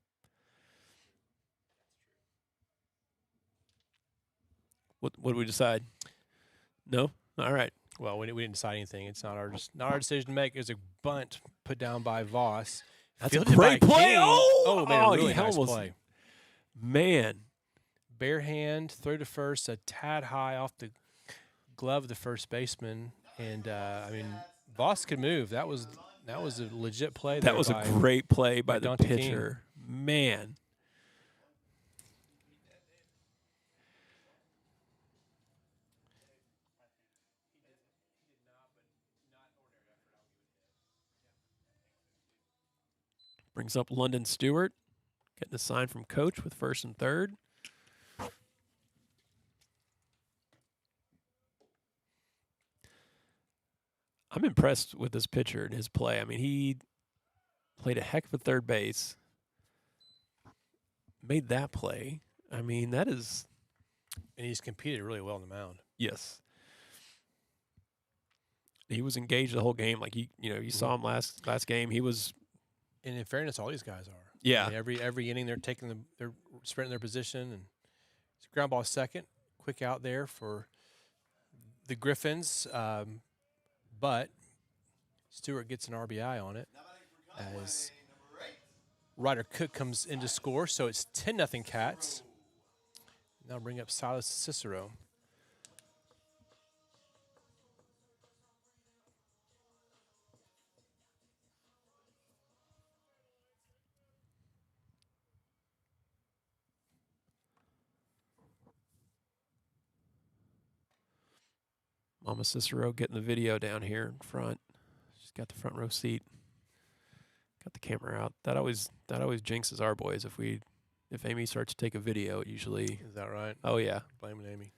What do we decide? No? All right. Well, we didn't decide anything. It's not our decision to make. It was a bunt put down by Voss. That's a Fielded by great play. King. Oh, made a he really nice almost- play. Man. Bare hand, throw to first, a tad high off the glove of the first baseman, and Voss could move. That was a legit play. That there was a by- great play by the Dante King. pitcher. Man. Brings up London Stewart. Getting a sign from coach with first and third. I'm impressed with this pitcher and his play. I mean, he played a heck of a third base. Made that play. I mean, that is, and he's competed really well on the mound. yes. He was engaged the whole game. Like you saw him last game. He was. And in fairness, all these guys are. Yeah. I mean, every inning they're sprinting their position, and it's a ground ball second, quick out there for the Griffins, but Stewart gets an RBI on it as Ryder Cook comes in to score, so it's 10-0 Cats. Now bring up Silas Cicero. Mama Cicero getting the video down here in front. She's got the front row seat. Got the camera out. That always jinxes our boys. If Amy starts to take a video, it usually. Is that right? Oh yeah. Blaming Amy.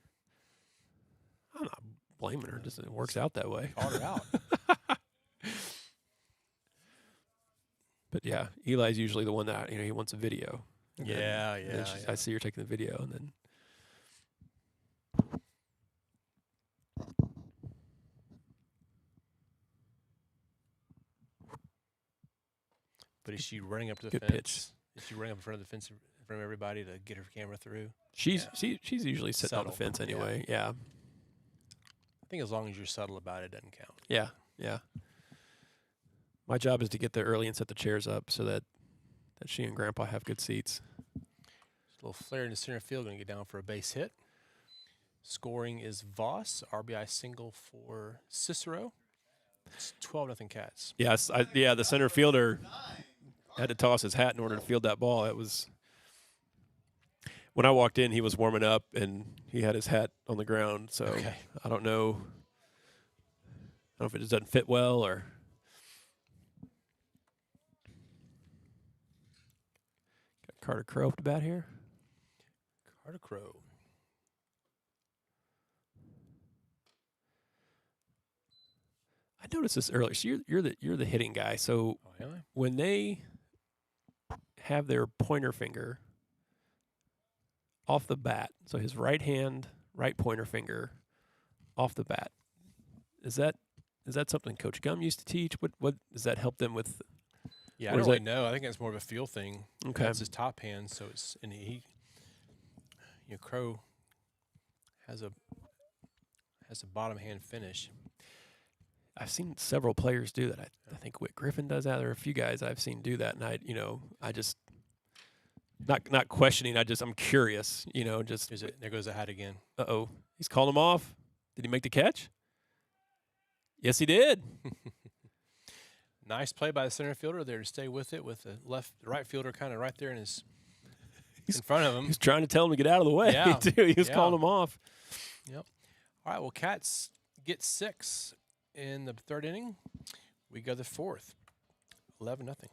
I'm not blaming her. Just it works out that way. Called her out. But yeah, Eli's usually the one that he wants a video. And then- Yeah, and then I see her taking the video, and then But is she running up to the Good fence? pitch. Is she running up in front of the fence in front of everybody to get her camera through? she's usually sitting on the Subtle, fence yeah. anyway. Yeah. I think as long as you're subtle about it, it doesn't count. Yeah. Yeah. My job is to get there early and set the chairs up so that she and Grandpa have good seats. Just a little flare in the center field, going to get down for a base hit. Scoring is Voss, RBI single for Cicero. It's 12-0 Cats. Yes, the center fielder had to toss his hat in order to field that ball. It was when I walked in, he was warming up and he had his hat on the ground. So Okay. I don't know if it just doesn't fit well or. Got Carter Crow up to bat here. Carter Crow. I noticed this earlier. So you're the hitting guy. So Oh, yeah? when they have their pointer finger off the bat, so his right hand, right pointer finger off the bat, is that something Coach Gum used to teach? What does that help them with? Yeah, Or I is don't really that- know. I think it's more of a feel thing. Okay. That's his top hand, so it's and Crow has a bottom hand finish. I've seen several players do that. I think Whit Griffin does that. There are a few guys I've seen do that, and I just not questioning. I'm curious. Just There goes the hat again. he's calling him off. Did he make the catch? Yes, he did. Nice play by the center fielder there to stay with it, with the right fielder kind of right there in front of him. He's trying to tell him to get out of the way, Yeah. too. He was Yeah. calling him off. Yep. All right, well, Cats get 6 in the third inning. We go the fourth, 11-0.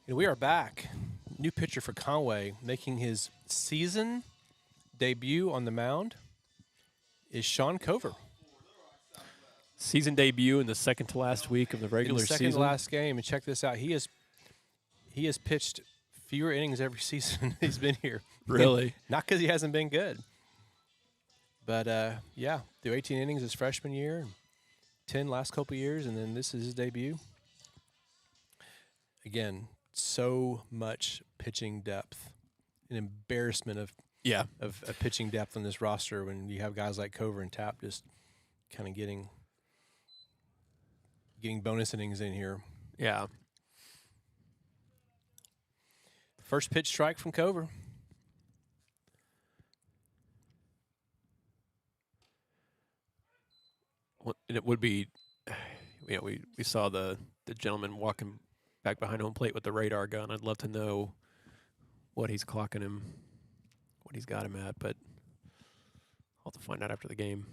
And we are back. New pitcher for Conway, making his season debut on the mound, is Sean Cover. Season debut in the second to last week of the In regular the second season. to last game, and check this out. He has pitched fewer innings every season he's been here. Really? Not because he hasn't been good. But, yeah, through 18 innings his freshman year, and 10 last couple years, and then this is his debut. Again, so much pitching depth. An embarrassment of Yeah. pitching depth on this roster when you have guys like Cover and Tapp just kind of getting bonus innings in here. Yeah. First pitch strike from Cover. Well, and it would be, we saw the gentleman walking back behind home plate with the radar gun. I'd love to know what he's clocking him, what he's got him at, but I'll have to find out after the game.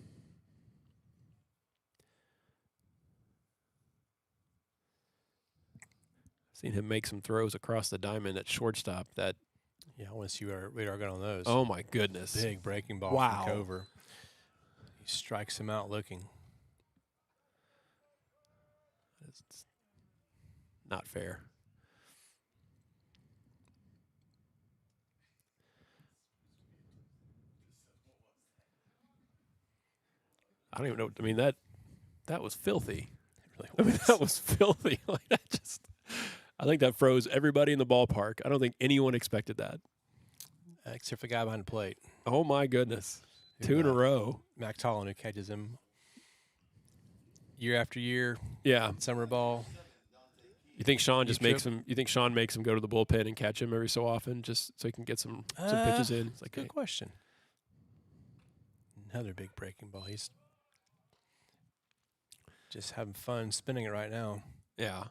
Seen him make some throws across the diamond at shortstop that, Yeah, I want to see our radar gun on those. oh my goodness. Big breaking ball Wow. from Cover. He strikes him out looking. It's not fair. I don't even know. I mean, that was filthy. It I really mean, was. that was filthy. Like that just, I think that froze everybody in the ballpark. I don't think anyone expected that. Except for the guy behind the plate. Oh my goodness. Who, 2 in a row. Mac Tollin, who catches him year after year, Yeah. summer ball. You think Sean just trip. makes him? You think Sean makes him go to the bullpen and catch him every so often, just so he can get some pitches in? It's like, Good hey, question. Another big breaking ball. He's just having fun spinning it right now. yeah.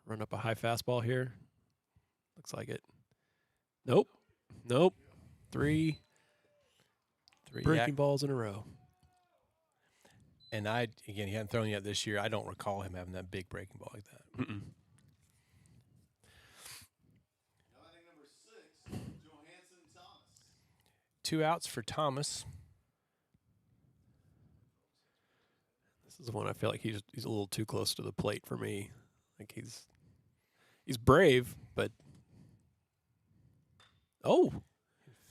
Run up a high fastball here. Looks like it. Nope. Nope. 3 breaking balls in a row. And he hadn't thrown yet this year. I don't recall him having that big breaking ball like that. Mm-mm. Now batting number 6, Johansson Thomas. 2 outs for Thomas. This is the one I feel like he's a little too close to the plate for me. Like he's brave, but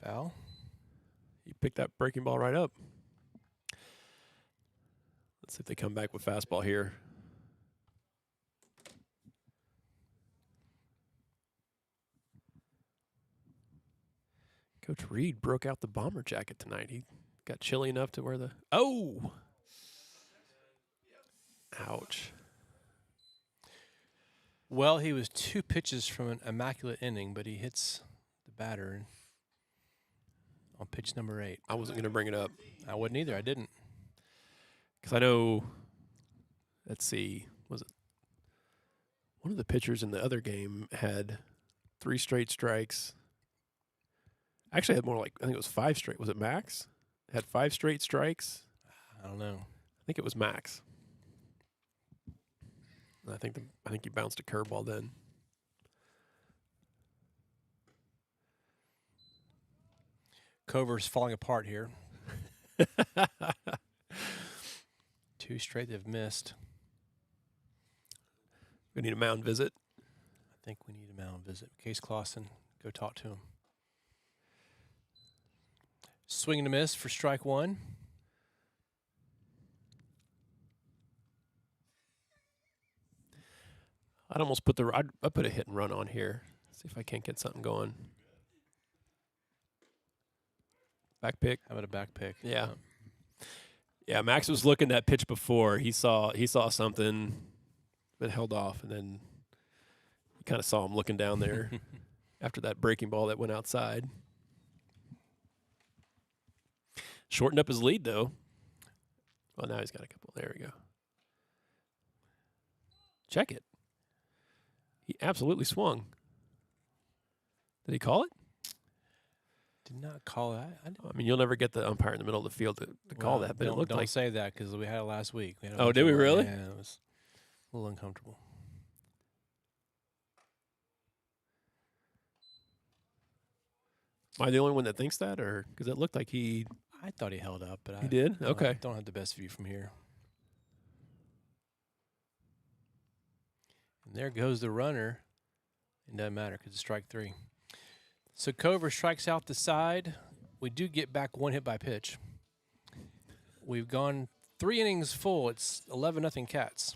Foul. he picked that breaking ball right up. Let's see if they come back with fastball here. Coach Reed broke out the bomber jacket tonight. He got chilly enough to wear the ouch. Well, he was 2 pitches from an immaculate inning, but he hits the batter on pitch number 8. I wasn't going to bring it up I wouldn't either. I didn't. because I know, let's see, was it one of the pitchers in the other game had 3 straight strikes. Actually had more like, I think it was 5 straight. Was it Max? Had 5 straight strikes. I don't know. I think it was Max. And I think he bounced a curveball then. Cover's falling apart here. 2 straight they've missed. We need a mound visit. I think we need a mound visit. Case Clausen, go talk to him. Swing and a miss for strike 1. I'd almost put I'd put a hit and run on here. See if I can't get something going. Back pick. How about a back pick? Yeah. Yeah, Max was looking that pitch before. He saw something, but held off, and then you kind of saw him looking down there after that breaking ball that went outside. Shortened up his lead though. Well, now he's got a couple. There we go. Check it. He absolutely swung. Did he call it? Did not call it. I mean, you'll never get the umpire in the middle of the field to call that, but it looked don't like. say that because we had it last week. We had a Oh, bunch did of we them. really? Yeah, it was a little uncomfortable. Am I the only one that thinks that, or because it looked like he I thought he held up, but did? I Okay. don't have the best view from here. there goes the runner. It doesn't matter because it's strike 3. So Cover strikes out the side. We do get back 1 hit by pitch. We've gone 3 innings full. It's 11-0 Cats.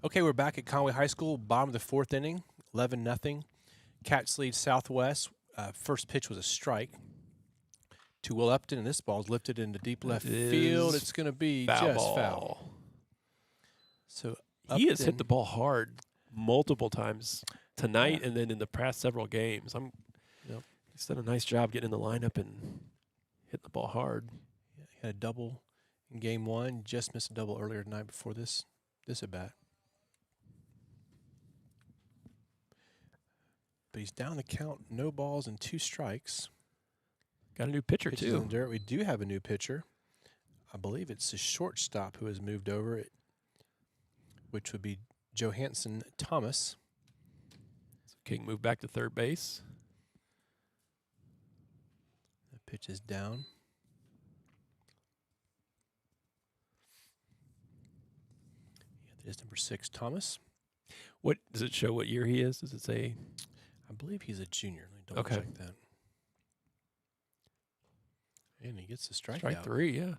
Okay, we're back at Conway High School, bottom of the 4th inning, 11-0. Cats lead Southwest. First pitch was a strike to Will Upton, and this ball's lifted into deep left field. It's going to be just foul. So He has hit Upton- the ball hard multiple times tonight, and then in the past several games. He's done a nice job getting in the lineup and hitting the ball hard. He had a double in game 1, just missed a double earlier tonight before this at bat. But he's down the count, no balls and 2 strikes. Got a new pitcher, Pitches in the too. dirt. We do have a new pitcher. I believe it's the shortstop who has moved over, which would be Johansson Thomas. So King moved back to third base. The pitch is down. That is number 6, Thomas. What does it show? What year he is? Does it say? I believe he's a junior. Let me double Okay. check that. And he gets the strikeout. Strike 3, yeah. Now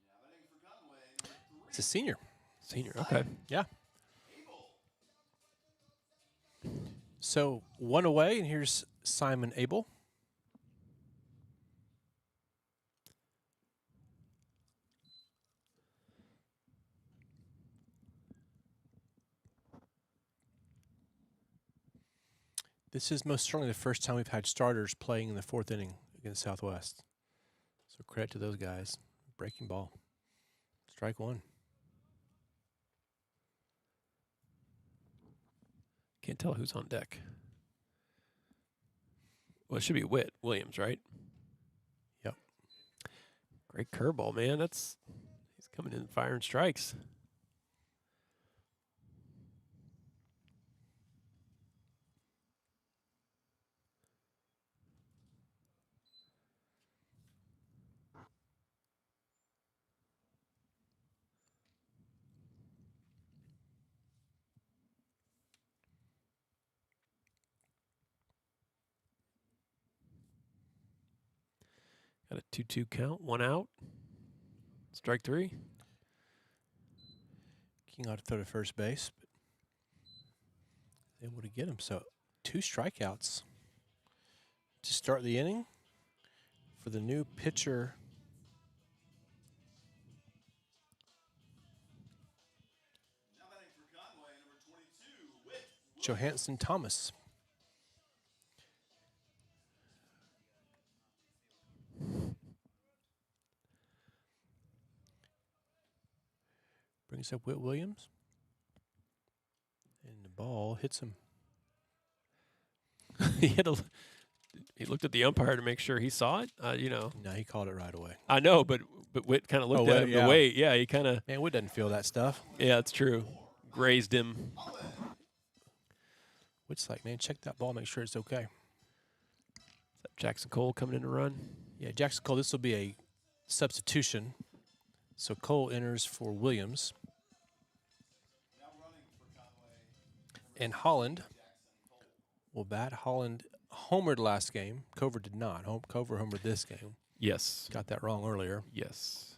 batting for Conway, number 3, It's a senior. Senior, okay. Yeah. Abel. So 1 away, and here's Simon Abel. This is most certainly the first time we've had starters playing in the 4th inning against Southwest. So credit to those guys. Breaking ball. Strike one. Can't tell who's on deck. Well, it should be Williams, right? Yep. Great curveball, man. He's coming in firing strikes. Got a 2-2 count, 1 out. Strike 3. King ought to throw to first base, but able to get him. So 2 strikeouts to start the inning for the new pitcher. Now batting for Conway, number 22, Whit Johansson Thomas. Brings up Whit Williams. And the ball hits him. He looked at the umpire to make sure he saw it. No, he called it right away. I know, but Whit kind of looked at Whit, him yeah. to wait. Yeah, he kind of. Man, Whit doesn't feel that stuff. Yeah, it's true. Grazed him. Whit's like, man, check that ball, make sure it's okay. Is that Jackson Cole coming in to run? Yeah, Jackson Cole, this will be a substitution. So Cole enters for Williams. now running for Conway. And Holland will bat. Holland homered last game. Cover did not. Cover homered this game. Yes. Got that wrong earlier. Yes.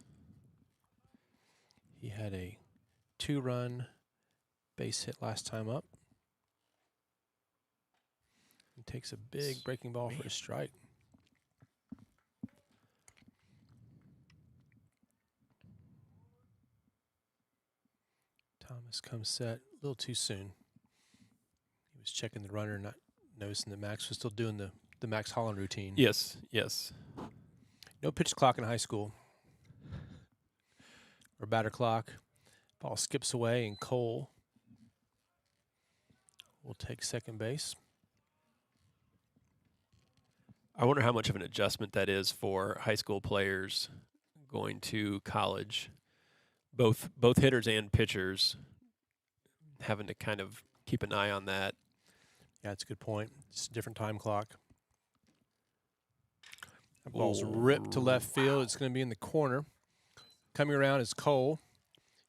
He had a 2-run base hit last time up. He takes a big breaking ball for a strike. Thomas comes set a little too soon. He was checking the runner, not noticing that Max was still doing the Max Holland routine. Yes. Yes. No pitch clock in high school. Or batter clock. Ball skips away, and Cole will take second base. I wonder how much of an adjustment that is for high school players going to college. Both hitters and pitchers having to kind of keep an eye on that. Yeah, that's a good point. It's a different time clock. That ball's Oh, ripped to left field. It's going to be in the corner. Coming around is Cole.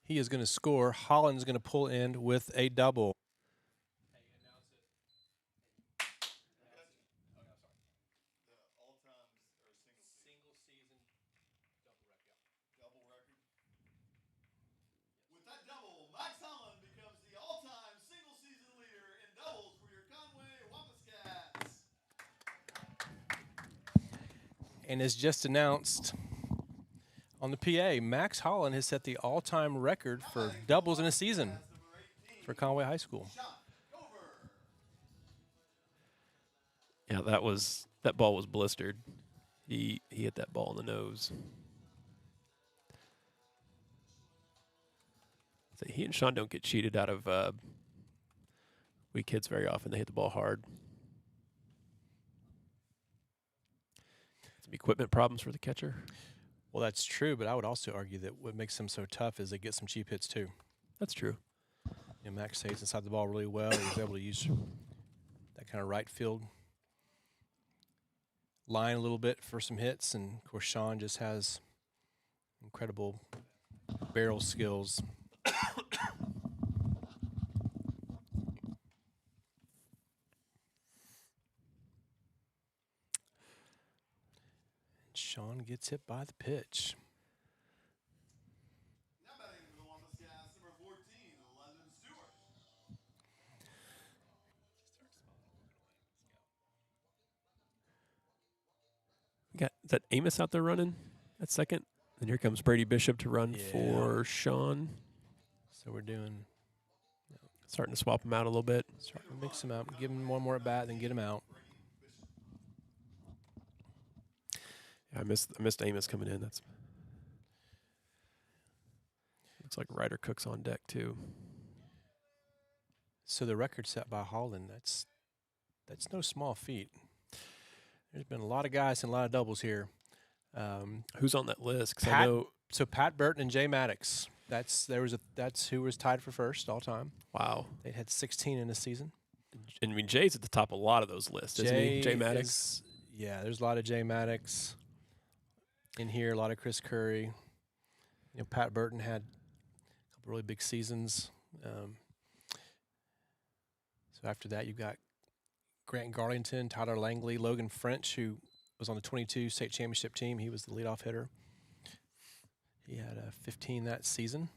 He is going to score. Holland's going to pull in with a double. The all-time or single season double record. With that double, Max Holland becomes the all-time single season leader in doubles for your Conway Wildcats. And as just announced on the PA, Max Holland has set the all-time record for doubles in a season Number 18, for Conway High School. Sean Cover. Yeah, that ball was blistered. He hit that ball in the nose. So he and Sean don't get cheated out of weak hits very often. They hit the ball hard. Some equipment problems for the catcher. Well, that's true, but I would also argue that what makes them so tough is they get some cheap hits too. That's true. Max stays inside the ball really well. He was able to use that kind of right field line a little bit for some hits, and of course Sean just has incredible barrel skills. Sean gets hit by the pitch. Now batting for the Wildcats, number 14, London Stewart. Is that Amos out there running at second? And here comes Brady Bishop to run Yeah. for Sean. So we're doing Starting to swap them out a little bit. Start to mix him out, give him one more at bat, then get him out. Yeah, I missed Amos coming in. That's looks like Ryder Cook's on deck too. So the record set by Holland, that's no small feat. There's been a lot of guys and a lot of doubles here. Who's on that list? 'Cause I Pat- know. So Pat Burton and Jay Maddox. That's who was tied for first all time. Wow. They had 16 in the season. And I mean, Jay's at the top of a lot of those lists, isn't he? Jay Maddox. Yeah, there's a lot of Jay Maddox in here. A lot of Chris Curry. Pat Burton had a couple really big seasons. So after that, you got Grant Garlington, Tyler Langley, Logan French, who was on the 22 state championship team. He was the leadoff hitter. He had 15 that season.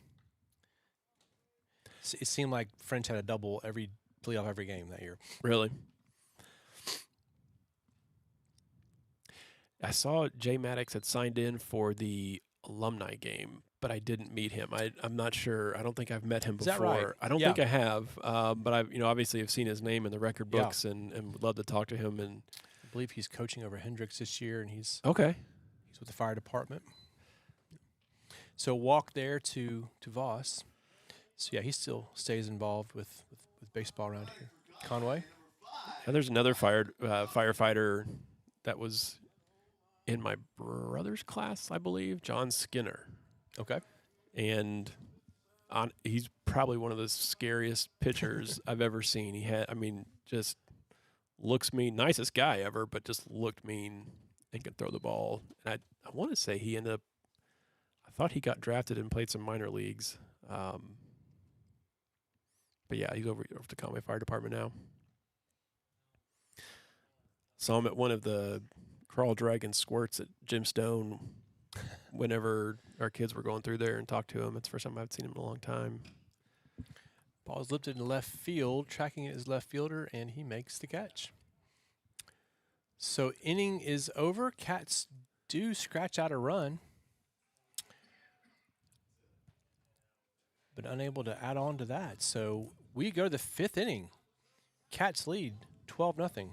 It seemed like French had a double leadoff every game that year. Really? I saw Jay Maddox had signed in for the alumni game, but I didn't meet him. I'm not sure. I don't think I've met him before. Is that right? I don't Yeah. think I have. But I've obviously have seen his name in the record Yeah. books and would love to talk to him. And I believe he's coaching over Hendricks this year, and he's okay, with the fire department. So walk there to Voss. So yeah, he still stays involved with baseball around here. Conway. and there's another firefighter that was in my brother's class, I believe, John Skinner. Okay. And he's probably one of the scariest pitchers I've ever seen. Just looks mean, nicest guy ever, but just looked mean and could throw the ball. And I want to say he ended up, I thought he got drafted and played some minor leagues. But yeah, he's over the Conway Fire Department now. Saw him at one of the Crawl Dragon squirts at Jim Stone whenever our kids were going through there and talked to him. It's the first time I've seen him in a long time. Ball is lifted in left field, tracking it as left fielder, and he makes the catch. So inning is over. Cats do scratch out a run, but unable to add on to that. So we go to the fifth inning. Cats lead 12-0.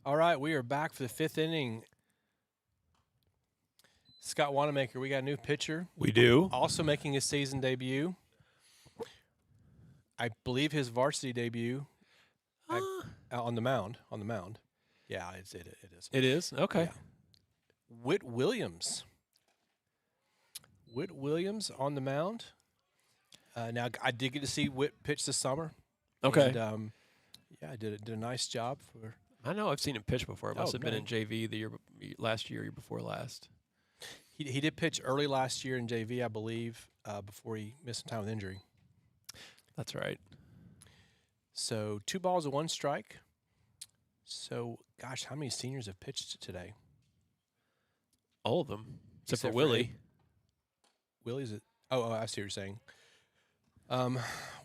All right, we are back for the 5th inning. Scott Wanamaker, we got a new pitcher, We do. also making his season debut. I believe his varsity debut on the mound. Yeah, it is. It is? Okay. Yeah. Whit Williams. Whit Williams on the mound. Now, I did get to see Whit pitch this summer. Okay. And, yeah, I did a nice job for. I know I've seen him pitch before. It must have been man. in JV last year before last. He did pitch early last year in JV, I believe, before he missed some time with injury. That's right. So 2 balls and 1 strike. So, gosh, how many seniors have pitched today? All of them, except for Except for Willie. Willie's it? Oh, I see what you're saying.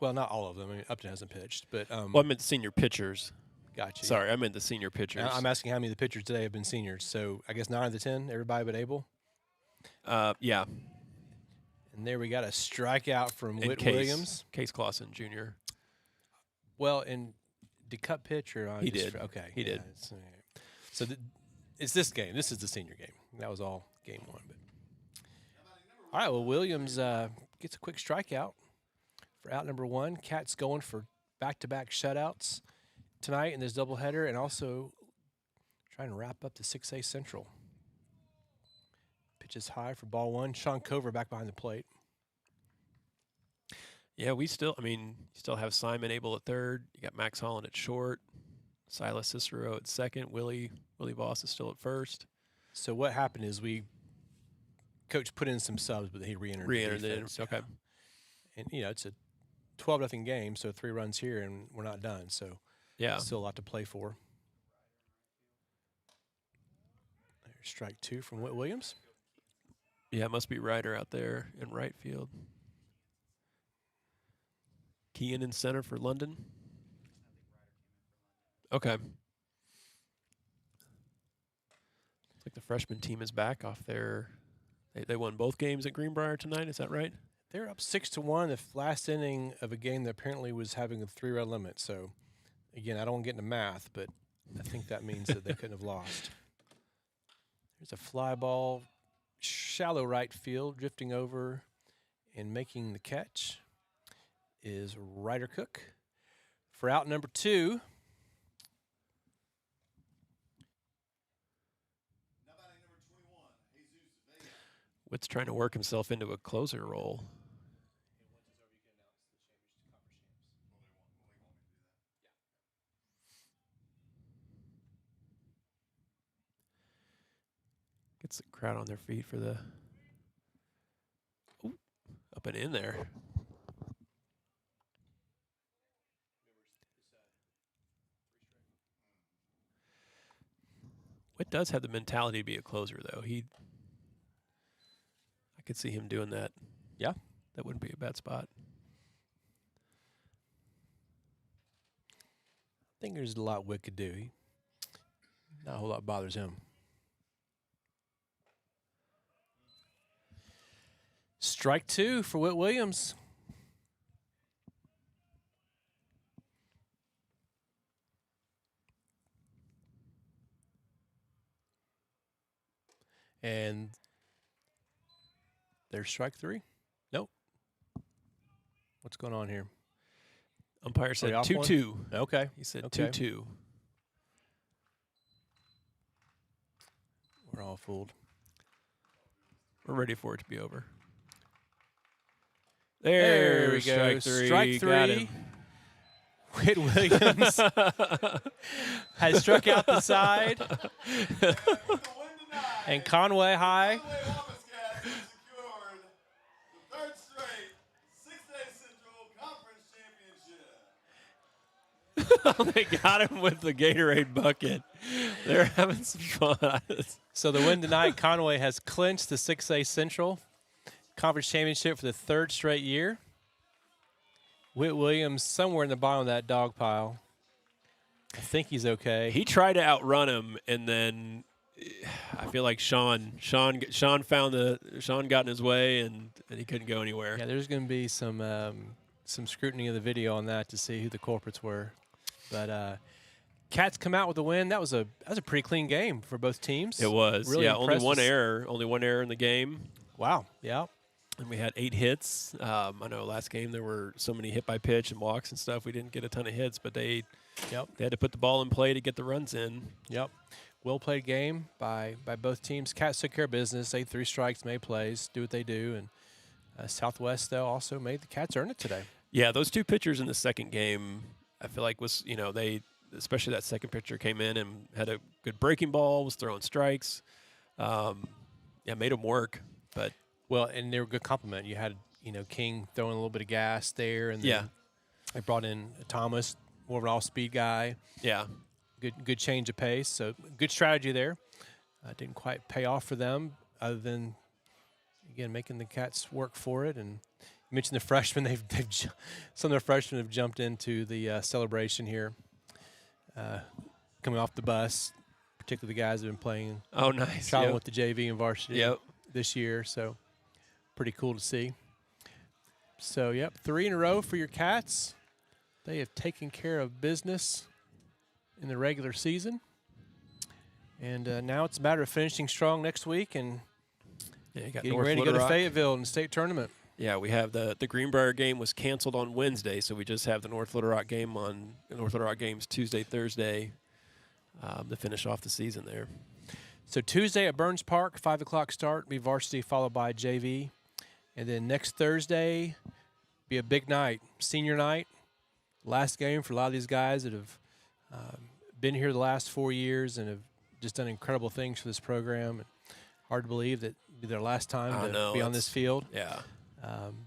Well, not all of them. I mean, Upton hasn't pitched, but Well, I meant senior pitchers. gotcha. Sorry, I meant the senior pitchers. I'm asking how many of the pitchers today have been seniors. So I guess 9 of the 10, everybody but Abel. Yeah. And there we got a strikeout from And Whit Case, Williams. Case Clausen Jr. Well, and did Cut pitch or He did. Okay, He did. It's, so it's this game. This is the senior game. That was all game 1. But all right. Well, Williams gets a quick strikeout for out number 1. Cat's going for back-to-back shutouts tonight in this doubleheader, and also trying to wrap up the 6A Central. Pitches high for ball 1. Sean Cover back behind the plate. Yeah, you still have Simon Abel at third. You got Max Holland at short. Silas Cicero at second. Willie Voss is still at first. So what happened is Coach put in some subs, but he re-entered. Re-entered the it. defense. Okay. And it's a 12-0 game, so 3 runs here, and we're not done. So Yeah. still a lot to play for. There's strike 2 from Whit Williams. Yeah, it must be Ryder out there in right field. Kean in center for London. Okay. Looks like the freshman team is back off their. They won both games at Greenbrier tonight. Is that right? They're up 6-1 the last inning of a game that apparently was having a 3-run limit. So, again, I don't want to get into math, but I think that means that they couldn't have lost. There's a fly ball, shallow right field, drifting over and making the catch is Ryder Cook. For out number 2, Now batting number 21, Jesus Vega. Witt's trying to work himself into a closer role. Gets the crowd on their feet for the up and in there. Witt does have the mentality to be a closer, though. I could see him doing that. Yeah. That wouldn't be a bad spot. I think there's a lot Witt could do. Not a whole lot bothers him. Strike 2 for Whit Williams. And there's strike 3. Nope. What's going on here? Umpire said off one? 2-2. Okay. He said Okay. 2-2. We're all fooled. We're ready for it to be over. There we Strike go. three. Strike Got 3. him. Whit Williams has struck out the side. With the win tonight, And Conway high. Conway Wampuscats has secured the 3rd straight 6A Central Conference Championship. They got him with the Gatorade bucket. They're having some fun. So the win tonight, Conway has clinched the 6A Central Conference Championship for the 3rd straight year. Whit Williams somewhere in the bottom of that dog pile. I think he's okay. He tried to outrun him, and then I feel like Sean got in his way, and he couldn't go anywhere. Yeah, there's going to be some scrutiny of the video on that to see who the culprits were. But Cats come out with a win. That was a pretty clean game for both teams. It was. Really yeah, only impressed one with- error. Only one error in the game. Wow. Yeah. And we had 8 hits. I know last game there were so many hit by pitch and walks and stuff. We didn't get a ton of hits, but they had to put the ball in play to get the runs in. Yep. Well played game by both teams. Cats took care of business. They 3 strikes, made plays, do what they do. And Southwest, though, also made the Cats earn it today. Yeah, those 2 pitchers in the second game, I feel like was, they, especially that second pitcher came in and had a good breaking ball, was throwing strikes. Made them work. But Well, and they were a good compliment. You had, King throwing a little bit of gas there. And then they brought in Thomas, more of an off-speed guy. yeah, Good change of pace. So good strategy there. Didn't quite pay off for them other than, again, making the Cats work for it. And you mentioned the freshmen. Some of the freshmen have jumped into the celebration here, coming off the bus, particularly the guys who have been playing, oh, nice. traveling with the JV and varsity Yep. this year. So pretty cool to see. So, 3 in a row for your Cats. They have taken care of business in the regular season. And now it's a matter of finishing strong next week and Yeah, you got getting North ready to Little go to Rock. Fayetteville in the state tournament. Yeah, we have the Greenbrier game was canceled on Wednesday, so we just have the North Little Rock game on North Little Rock games Tuesday, Thursday to finish off the season there. So Tuesday at Burns Park, 5 o'clock start, be varsity followed by JV. And then next Thursday, be a big night, senior night. Last game for a lot of these guys that have been here the last 4 years and have just done incredible things for this program. And hard to believe that it'll be their last time I to know, be on this field. Yeah.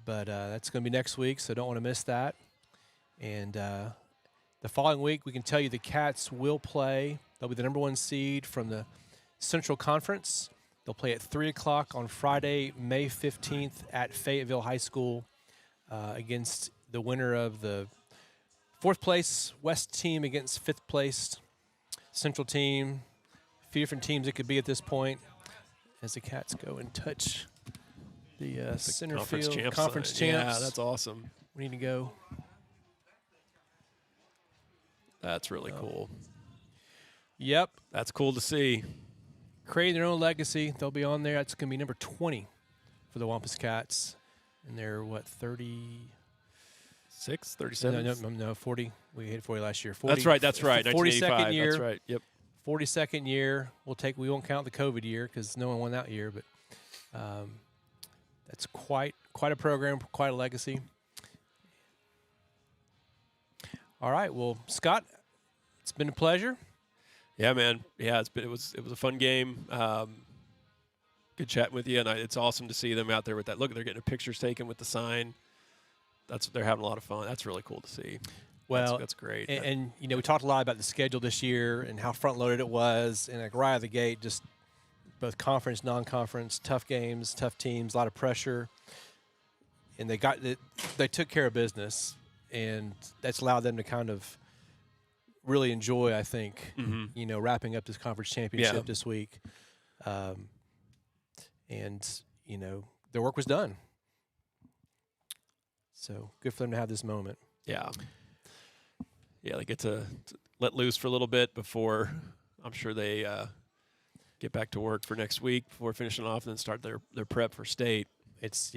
But that's going to be next week, so don't want to miss that. And the following week, we can tell you the Cats will play. They'll be the number 1 seed from the Central Conference. They'll play at 3 o'clock on Friday, May 15th at Fayetteville High School against the winner of the 4th place West team against 5th place Central team. A few different teams it could be at this point as the Cats go and touch the center field conference champs. Yeah, that's awesome. We need to go. That's really cool. Yep. That's cool to see. Creating their own legacy. They'll be on there. That's going to be number 20 for the Wampus Cats. And they're, 30? 6, 37? No, 40. We hit 40 last year. 40, That's right. 42nd year. That's right. Yep. 42nd year. We won't count the COVID year because no one won that year. But that's quite a program, quite a legacy. All right. Well, Scott, it's been a pleasure. Yeah, man. Yeah, it was a fun game. Good chatting with you, and it's awesome to see them out there with that. Look, they're getting pictures taken with the sign. They're having a lot of fun. That's really cool to see. Well, that's great. And we talked a lot about the schedule this year and how front loaded it was, and like right out of the gate, just both conference, non-conference, tough games, tough teams, a lot of pressure, and they took care of business, and that's allowed them to kind of really enjoy, I think, wrapping up this conference championship this week. And their work was done. So good for them to have this moment. Yeah. Yeah, they get to let loose for a little bit before I'm sure they get back to work for next week before finishing off and then start their prep for state. It's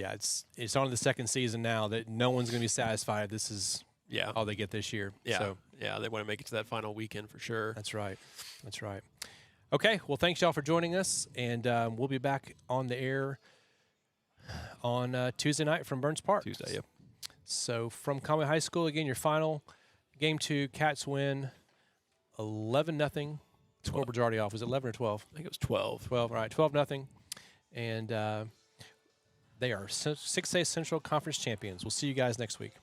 on to the second season now that no one's going to be satisfied. This is all they get this year. Yeah. So Yeah, they want to make it to that final weekend for sure. that's right. That's right. Okay, well, thanks, y'all, for joining us, and we'll be back on the air on Tuesday night from Burns Park. Tuesday, yep. So from Conway High School, again, your final game 2, Cats win 11-0. Scoreboard's already off. Was it 11 or 12? I think it was 12. 12, all right, 12-0. And they are 6A Central Conference champions. We'll see you guys next week.